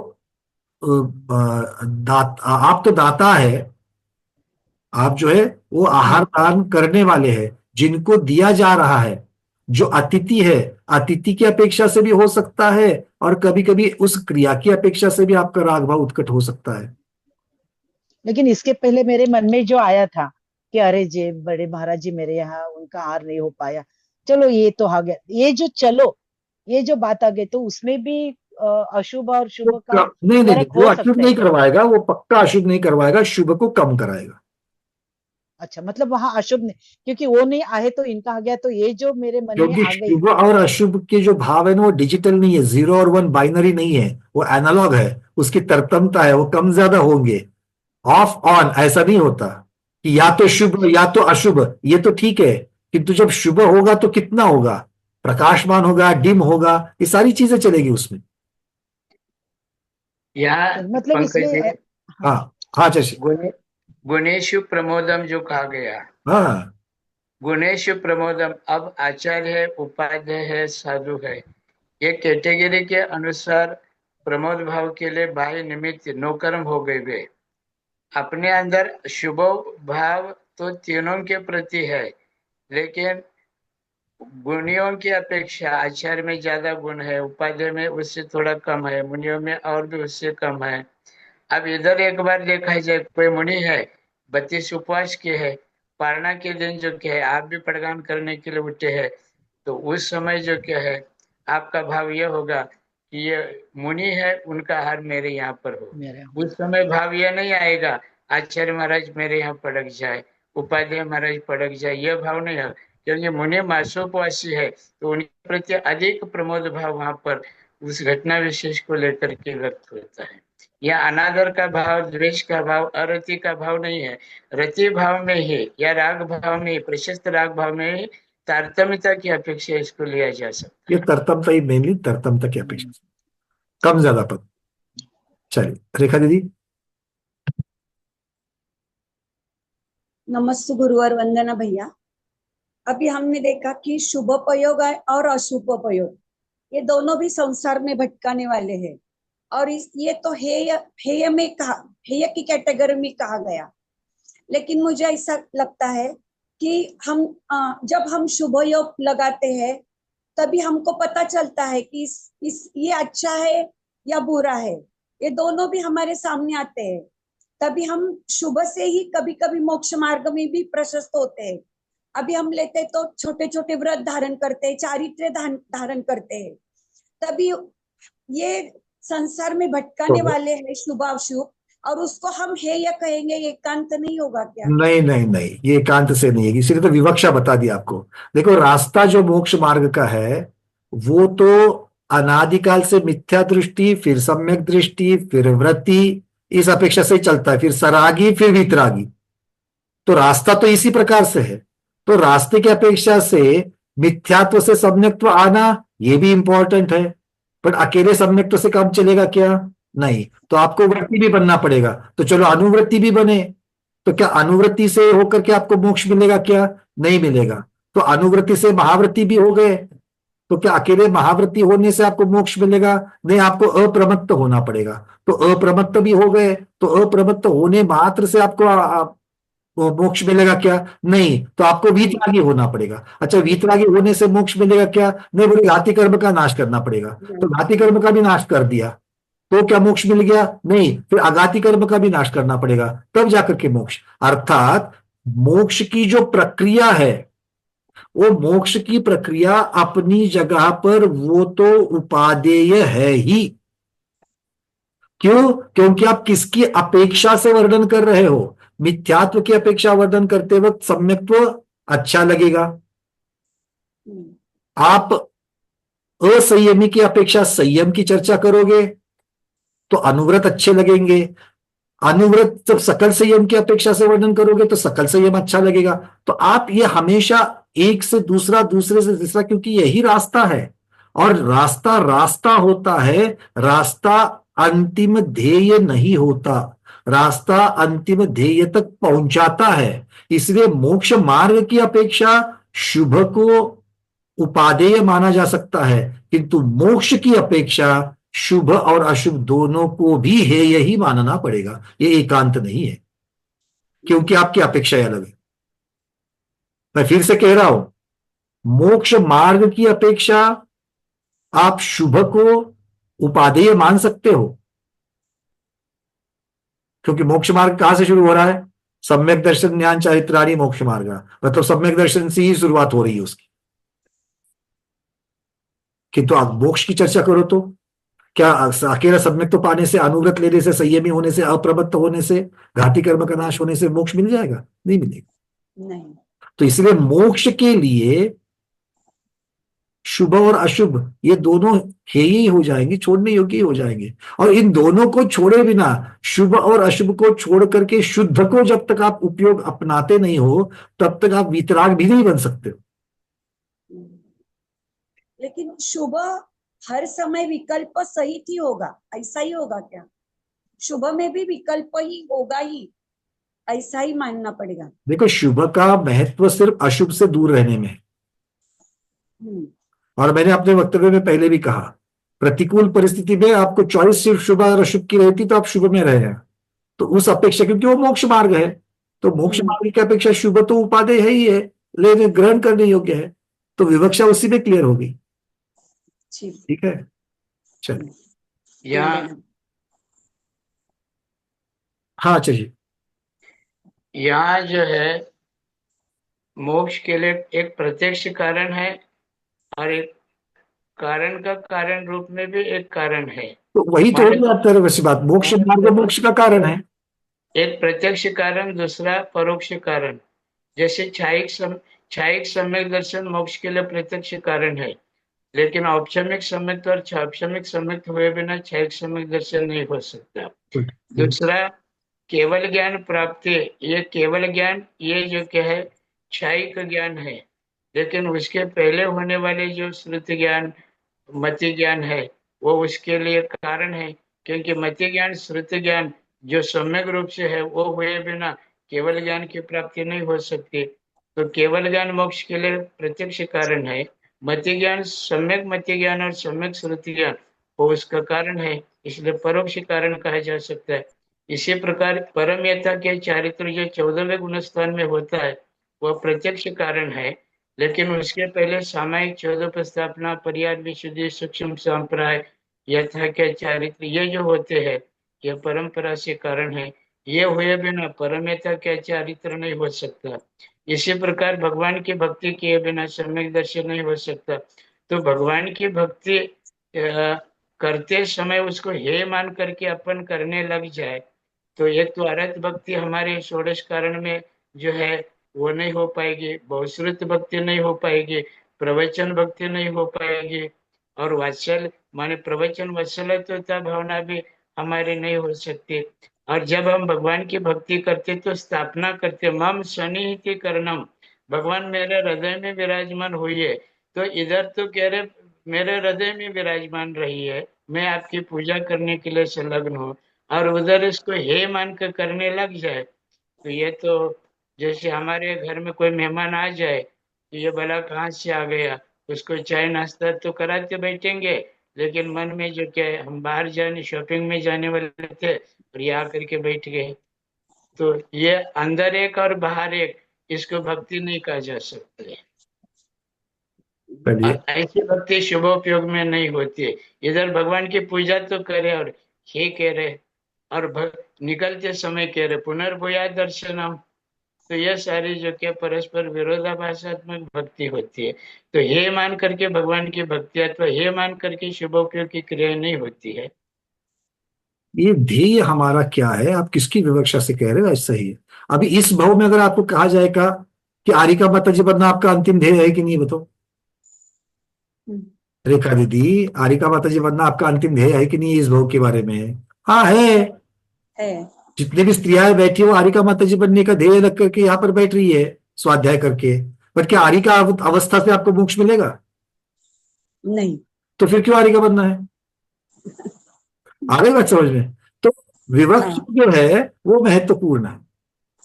आप तो दाता है, आप जो है वो आहार हाँ, दान करने वाले हैं, जिनको दिया जा रहा है। जो अतिथि है, अतिथि की अपेक्षा से भी हो सकता है, और कभी कभी उस क्रिया की अपेक्षा से भी आपका राग भाव उत्कट हो सकता है। लेकिन इसके पहले मेरे मन में जो आया था कि अरे जे बड़े महाराज जी मेरे यहाँ उनका हार नहीं हो पाया, चलो ये तो आ गया, ये जो चलो ये जो बात आ गई, तो उसमें भी अशुभ और शुभ का नहीं नहीं नहीं, फर्क वो हो अशुभ सकता है नहीं क्या? करवाएगा, वो पक्का अशुभ नहीं करवाएगा, शुभ को कम कराएगा। अच्छा, मतलब वहां अशुभ नहीं, क्योंकि वो नहीं आए तो इनका आ गया, तो ये जो मेरे मन में क्योंकि आ गई। शुभ और अशुभ के जो भाव है ना, वो डिजिटल नहीं है, 0 और 1 बाइनरी नहीं है, वो एनालॉग है। उसकी तरतमता है, वो कम ज्यादा होंगे, ऑफ ऑन ऐसा नहीं होता कि या तो शुभ या तो अशुभ। ये तो ठीक है, किंतु जब शुभ होगा तो कितना होगा, प्रकाशमान होगा, डिम होगा, ये सारी चीजें चलेगी उसमें। यहाँ मतलब पंकज इसमें जी, हाँ हाँ चशी, गुणेशु प्रमोदम जो कहा गया, हाँ गुणेशु प्रमोदम, अब आचार्य है, उपाध्याय है, साधु है, ये कैटेगरी के अनुसार प्रमोद भाव के लिए बाह्य निमित्त नौकर्म हो गए वे। अपने अंदर शुभ भाव तो तीनों के प्रति है, लेकिन गुणियों की अपेक्षा आचार्य में ज्यादा गुण है, उपाध्याय में उससे थोड़ा कम है, मुनियों में और भी उससे कम है। अब इधर एक बार देखा जाए, कोई मुनि है 32 उपवास के है, पारणा के दिन जो क्या है आप भी प्रदान करने के लिए उठे हैं, तो उस समय जो क्या है आपका भाव यह होगा कि ये मुनि है, उनका हार मेरे यहाँ पर हो। मेरे उस समय भाव यह नहीं आएगा आचार्य महाराज मेरे यहाँ पड़क जाए, उपाध्याय महाराज पड़क जाए, यह भाव नहीं है। क्योंकि मुनि मासोपवासी है तो उनके प्रति अधिक प्रमोद भाव वहां पर उस घटना विशेष को लेकर के व्यक्त होता है। यह अनादर का भाव, द्वेष का भाव, अरति का भाव नहीं है। रति भाव में ही या राग भाव में, प्रशस्त राग भाव में ही तारतम्यता की अपेक्षा इसको लिया जा सकता ये तरतमता ही, मेनली तरतमता की अपेक्षा, कम ज्यादा पद। चलिए रेखा दीदी। नमस्ते गुरुवर वंदना भैया। अभी हमने देखा कि शुभ प्रयोग और अशुभ प्रयोग ये दोनों भी संसार में भटकाने वाले हैं, और ये तो हेय में कहा, हेय की कैटेगरी में कहा गया। लेकिन मुझे ऐसा लगता है कि हम जब हम शुभ योग लगाते हैं तभी हमको पता चलता है कि ये अच्छा है या बुरा है, ये दोनों भी हमारे सामने आते हैं। तभी हम शुभ से ही कभी कभी मोक्ष मार्ग में भी प्रशस्त होते हैं। अभी हम लेते तो छोटे छोटे व्रत धारण करते हैं, चारित्र्य धारण करते हैं, तभी ये संसार में भटकाने वाले हैं शुभ अशुभ, और उसको हम हेय कहेंगे, एकांत नहीं होगा क्या? नहीं नहीं नहीं, ये एकांत से नहीं है, इसीलिए तो विवक्षा बता दी आपको। देखो रास्ता जो मोक्ष मार्ग का है वो तो अनादिकाल से मिथ्या दृष्टि, फिर सम्यक दृष्टि, फिर वृत्ति, इस अपेक्षा से चलता है, फिर सरागी, फिर वितरागी। तो रास्ता तो इसी प्रकार से है। तो रास्ते की अपेक्षा से मिथ्यात्व से सम्यक्त्व आना ये भी इंपॉर्टेंट है, पर अकेले सम्यक्त्व से काम चलेगा क्या? नहीं, तो आपको वृत्ति भी बनना पड़ेगा। तो चलो अनुवृत्ति भी बने, तो क्या अनुवृत्ति से होकर के आपको मोक्ष मिलेगा क्या? नहीं मिलेगा। तो अनुवृत्ति से महावृत्ति भी हो गए, तो क्या अकेले महावृत्ति होने से आपको मोक्ष मिलेगा? नहीं, आपको अप्रमत्त होना पड़ेगा। तो अप्रमत्त भी हो गए, तो अप्रमत्त होने मात्र से आपको मोक्ष मिलेगा क्या? नहीं, तो आपको वीतरागी होना पड़ेगा। अच्छा, वीतरागी होने से मोक्ष मिलेगा क्या? नहीं, बोले घाती कर्म का नाश करना पड़ेगा। तो घाती कर्म का भी नाश कर दिया तो क्या मोक्ष मिल गया? नहीं, फिर अघाती कर्म का भी नाश करना पड़ेगा, तब जाकर के मोक्ष। अर्थात मोक्ष की जो प्रक्रिया है, वो मोक्ष की प्रक्रिया अपनी जगह पर वो तो उपादेय है ही। क्यों? क्योंकि आप किसकी अपेक्षा से वर्णन कर रहे हो? मिथ्यात्व की अपेक्षा वर्णन करते वक्त सम्यक्त्व अच्छा लगेगा, आप असंयमी की अपेक्षा संयम की चर्चा करोगे तो अनुव्रत अच्छे लगेंगे, अनुव्रत जब सकल संयम की अपेक्षा से वर्णन करोगे तो सकल संयम अच्छा लगेगा। तो आप ये हमेशा एक से दूसरा, दूसरे से तीसरा, क्योंकि यही रास्ता है, और रास्ता रास्ता होता है, रास्ता अंतिम ध्येय नहीं होता, रास्ता अंतिम ध्येय तक पहुंचाता है। इसलिए मोक्ष मार्ग की अपेक्षा शुभ को उपादेय माना जा सकता है, किंतु मोक्ष की अपेक्षा शुभ और अशुभ दोनों को भी हेय ही मानना पड़ेगा। ये एकांत नहीं है, क्योंकि आपकी अपेक्षा अलग है। मैं फिर से कह रहा हूं, मोक्ष मार्ग की अपेक्षा आप शुभ को उपादेय मान सकते हो, क्योंकि मोक्ष मार्ग कहां से शुरू हो रहा है? सम्यक दर्शन ज्ञान चारित्राणी मोक्ष मार्ग, मतलब सम्यक दर्शन से ही शुरुआत हो रही है उसकी। किंतु आप मोक्ष की चर्चा करो तो क्या अकेला सम्यक तो पाने से, अनुव्रत लेने से, संयमी होने से, अप्रमत्त होने से, घाती कर्म का नाश होने से मोक्ष मिल जाएगा? नहीं मिलेगा। नहीं। तो इसलिए मोक्ष के लिए शुभ और अशुभ ये दोनों हेय ही हो जाएंगे, छोड़ने योग्य ही हो जाएंगे। और इन दोनों को छोड़े बिना, शुभ और अशुभ को छोड़ करके शुद्ध को जब तक आप उपयोग अपनाते नहीं हो तब तक आप वीतराग भी नहीं बन सकते हो। लेकिन शुभ हर समय विकल्प सहित ही होगा, ऐसा ही होगा क्या? शुभ में भी विकल्प ही होगा ही, ऐसा ही मानना पड़ेगा? देखो, शुभ का महत्व सिर्फ अशुभ से दूर रहने में है। और मैंने अपने वक्तव्य में पहले भी कहा, प्रतिकूल परिस्थिति में आपको चॉइस सिर्फ शुभ और अशुभ की रहती तो आप शुभ में रहे हैं, तो उस अपेक्षा, क्योंकि वो मोक्ष मार्ग है, तो मोक्ष मार्ग की अपेक्षा शुभ तो उपादेय है ही है, लेकिन ग्रहण करने योग्य है। तो विवक्षा उसी में क्लियर होगी। ठीक ठीक है, चलिए। यहाँ हाँ चलिए। यहाँ जो है मोक्ष के लिए एक प्रत्यक्ष कारण है और एक कारण का कारण रूप में भी एक कारण है। तो वही तो माने- हो जाता है वैसी बात, मोक्ष मार्ग मोक्ष का कारण है। एक प्रत्यक्ष कारण, दूसरा परोक्ष कारण। जैसे छायिक सम्यक दर्शन मोक्ष के लिए प्रत्यक्ष कारण है, लेकिन औपचारिक सम्यक और औपचारिक सम्यक हुए बिना छायिक सम्यक दर्शन नहीं हो सकता। दूसरा केवल ज्ञान प्राप्ति, ये केवल ज्ञान ये जो क्या है छायिक ज्ञान है, लेकिन उसके पहले होने वाले जो श्रुति ज्ञान मति ज्ञान है वो उसके लिए कारण है, क्योंकि मति ज्ञान श्रुति ज्ञान जो सम्यक रूप से है वो हुए बिना केवल ज्ञान की प्राप्ति नहीं हो सकती। तो केवल ज्ञान मोक्ष के लिए प्रत्यक्ष कारण है, मति ज्ञान सम्यक मति ज्ञान और सम्यक श्रुति ज्ञान वो उसका कारण है, इसलिए परोक्ष कारण कहा जा सकता है। इसी प्रकार परम यथा के चारित्र जो 14वें गुणस्थान में होता है वह प्रत्यक्ष कारण है, लेकिन उसके पहले सामायिक 14 प्रस्थापना पर्याय विशुद्धि सूक्ष्म संप्राय यथा के चारित्र ये जो होते हैं ये परंपरा से कारण है, ये हुए बिना परम यथा के चारित्र नहीं हो सकता। इसी प्रकार भगवान की भक्ति किए बिना सम्यक दर्शन नहीं हो सकता। तो भगवान की भक्ति करते समय उसको हे मान करके अपन करने लग जाए तो एक तो अरहत भक्ति हमारे षोडश कारण में जो है वो नहीं हो पाएगी, बहुश्रुत भक्ति नहीं हो पाएगी, प्रवचन भक्ति नहीं हो पाएगी, और वात्सल माने प्रवचन वत्सलता भावना भी हमारी नहीं हो सकती। और जब हम भगवान की भक्ति करते तो स्थापना करते मम सन्निहिति करणम, भगवान मेरे हृदय में विराजमान हुई है। तो इधर तो कह रहे मेरे हृदय में विराजमान रही है, मैं आपकी पूजा करने के लिए संलग्न हूँ, और उधर इसको हे मान कर करने लग जाए तो ये तो जैसे हमारे घर में कोई मेहमान आ जाए तो ये भला कहाँ से आ गया, उसको चाय नाश्ता तो कराते बैठेंगे, लेकिन मन में जो क्या है हम बाहर जाने शॉपिंग में जाने वाले थे और ये आकर के बैठ गए। तो ये अंदर एक और बाहर एक, इसको भक्ति नहीं कहा जा सकता है। और ऐसी भक्ति शुभोपयोग में नहीं होती है। इधर भगवान की पूजा तो करे और हे कह रहे और निकलते समय कह रहे पुनर्भूया दर्शनम, तो यह सारी जो क्या परस्पर विरोधाभासात्मक भक्ति होती है। तो हे मान करके भगवान की भक्ति अथवा हे मान करके शुभोपयोग की क्रिया नहीं होती है। ये ध्येय हमारा क्या है, आप किसकी विवक्षा से कह रहे हो, ऐसा ही है। अभी इस भाव में अगर आपको कहा जाएगा कि आरिका माता जी बनना आपका अंतिम ध्येय है कि नहीं, बताओ रेखा दीदी, आरिका माता जी बनना आपका अंतिम ध्येय है कि नहीं इस भाव के बारे में? हाँ है। जितने भी स्त्रियां बैठी वो आरिका माता जी बनने का ध्येय रख करके यहाँ पर बैठ रही है स्वाध्याय करके, पर क्या आरिका अवस्था से आपको मोक्ष मिलेगा? नहीं। तो फिर क्यों आरिका बनना है? आ रही बात समझ में? तो विवक्षा जो है वो महत्वपूर्ण है।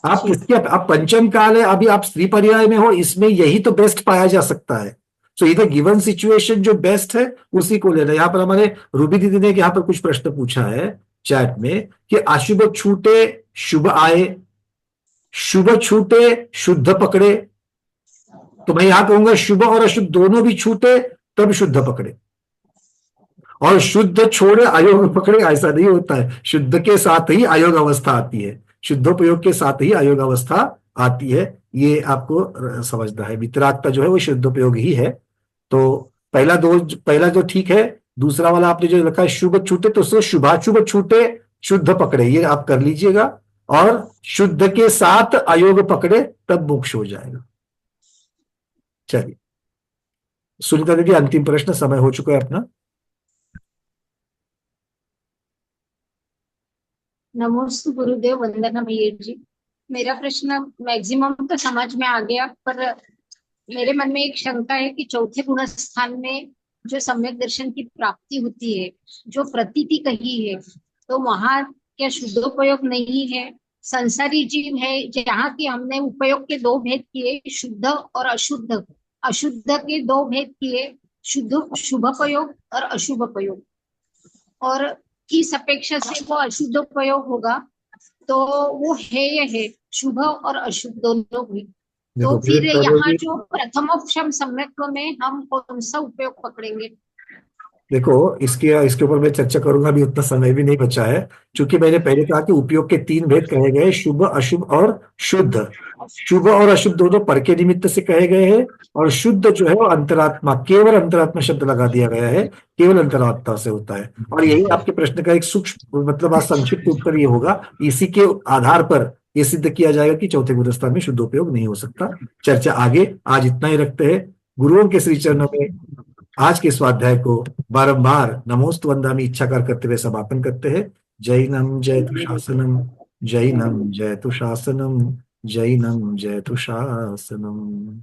आप किसके आप पंचम काल है, अभी आप स्त्री पर्याय में हो, इसमें यही तो बेस्ट पाया जा सकता है। सो इधर गिवन सिचुएशन जो बेस्ट है उसी को लेना। यहाँ पर हमारे रूबी दीदी ने यहाँ पर कुछ प्रश्न पूछा है चैट में कि अशुभ छूटे शुभ आए, शुभ छूटे शुद्ध पकड़े। तो मैं यहां कहूंगा शुभ और अशुभ दोनों भी छूटे तब शुद्ध पकड़े, और शुद्ध छोड़े अयोग पकड़े ऐसा नहीं होता है। शुद्ध के साथ ही अयोग अवस्था आती है, शुद्धोपयोग के साथ ही अयोग अवस्था आती है, ये आपको समझना है। वितरागता जो है वो शुद्धोपयोग ही है। तो पहला जो ठीक है, दूसरा वाला आपने जो लिखा है शुभ छूटे, तो उसको शुभाशुभ छूटे शुद्ध पकड़े, ये आप कर लीजिएगा, और शुद्ध के साथ अयोग पकड़े तब मोक्ष हो जाएगा। चलिए सुनीता दीदी, अंतिम प्रश्न, समय हो चुका है अपना। नमोस्तु गुरुदेव, वंदना भैया जी। मेरा प्रश्न मैक्सिमम तो समझ में आ गया, पर मेरे मन में एक शंका है कि चौथे गुण स्थान में जो सम्यक दर्शन की प्राप्ति होती है, जो प्रतीति कही है, तो वहां क्या शुद्धोपयोग नहीं है? संसारी जीव है जहाँ की हमने उपयोग के दो भेद किए, शुद्ध और अशुद्ध। अशुद्ध के दो भेद किए, शुद्ध शुभोपयोग और अशुभोपयोग, और इस अपेक्षा से वो अशुद्धोपयोग होगा तो वो हेय है, शुभ और अशुभ दोनों भी। तो देखो फिर विवेक यहाँ जी, जो प्रथमोपशम सम्यक में हम कौन सा उपयोग पकड़ेंगे? देखो इसके ऊपर मैं चर्चा करूंगा, अभी उतना समय भी नहीं बचा है। क्योंकि मैंने पहले कहा कि उपयोग के 3 भेद कहे गए, शुभ, अशुभ और शुद्ध। शुभ और अशुभ दोनों पर के निमित्त से कहे गए हैं, और शुद्ध जो है वो अंतरात्मा, केवल अंतरात्मा शब्द लगा दिया गया है, केवल अंतरात्मा से होता है। और यही आपके प्रश्न का एक सूक्ष्म मतलब आज संक्षिप्त उत्तर ये होगा। इसी के आधार पर ये सिद्ध किया जाएगा कि चौथे गुणस्थान में शुद्ध उपयोग नहीं हो सकता। चर्चा आगे, आज इतना ही रखते हैं। गुरुओं के श्री चरणों में आज के स्वाध्याय को बारंबार नमोस्तु वंदामि इच्छाकार करते हुए समापन करते हैं। जैनम जयतु शासनम, जैनम जयतु शासनम, जैनम जयतु शासनम।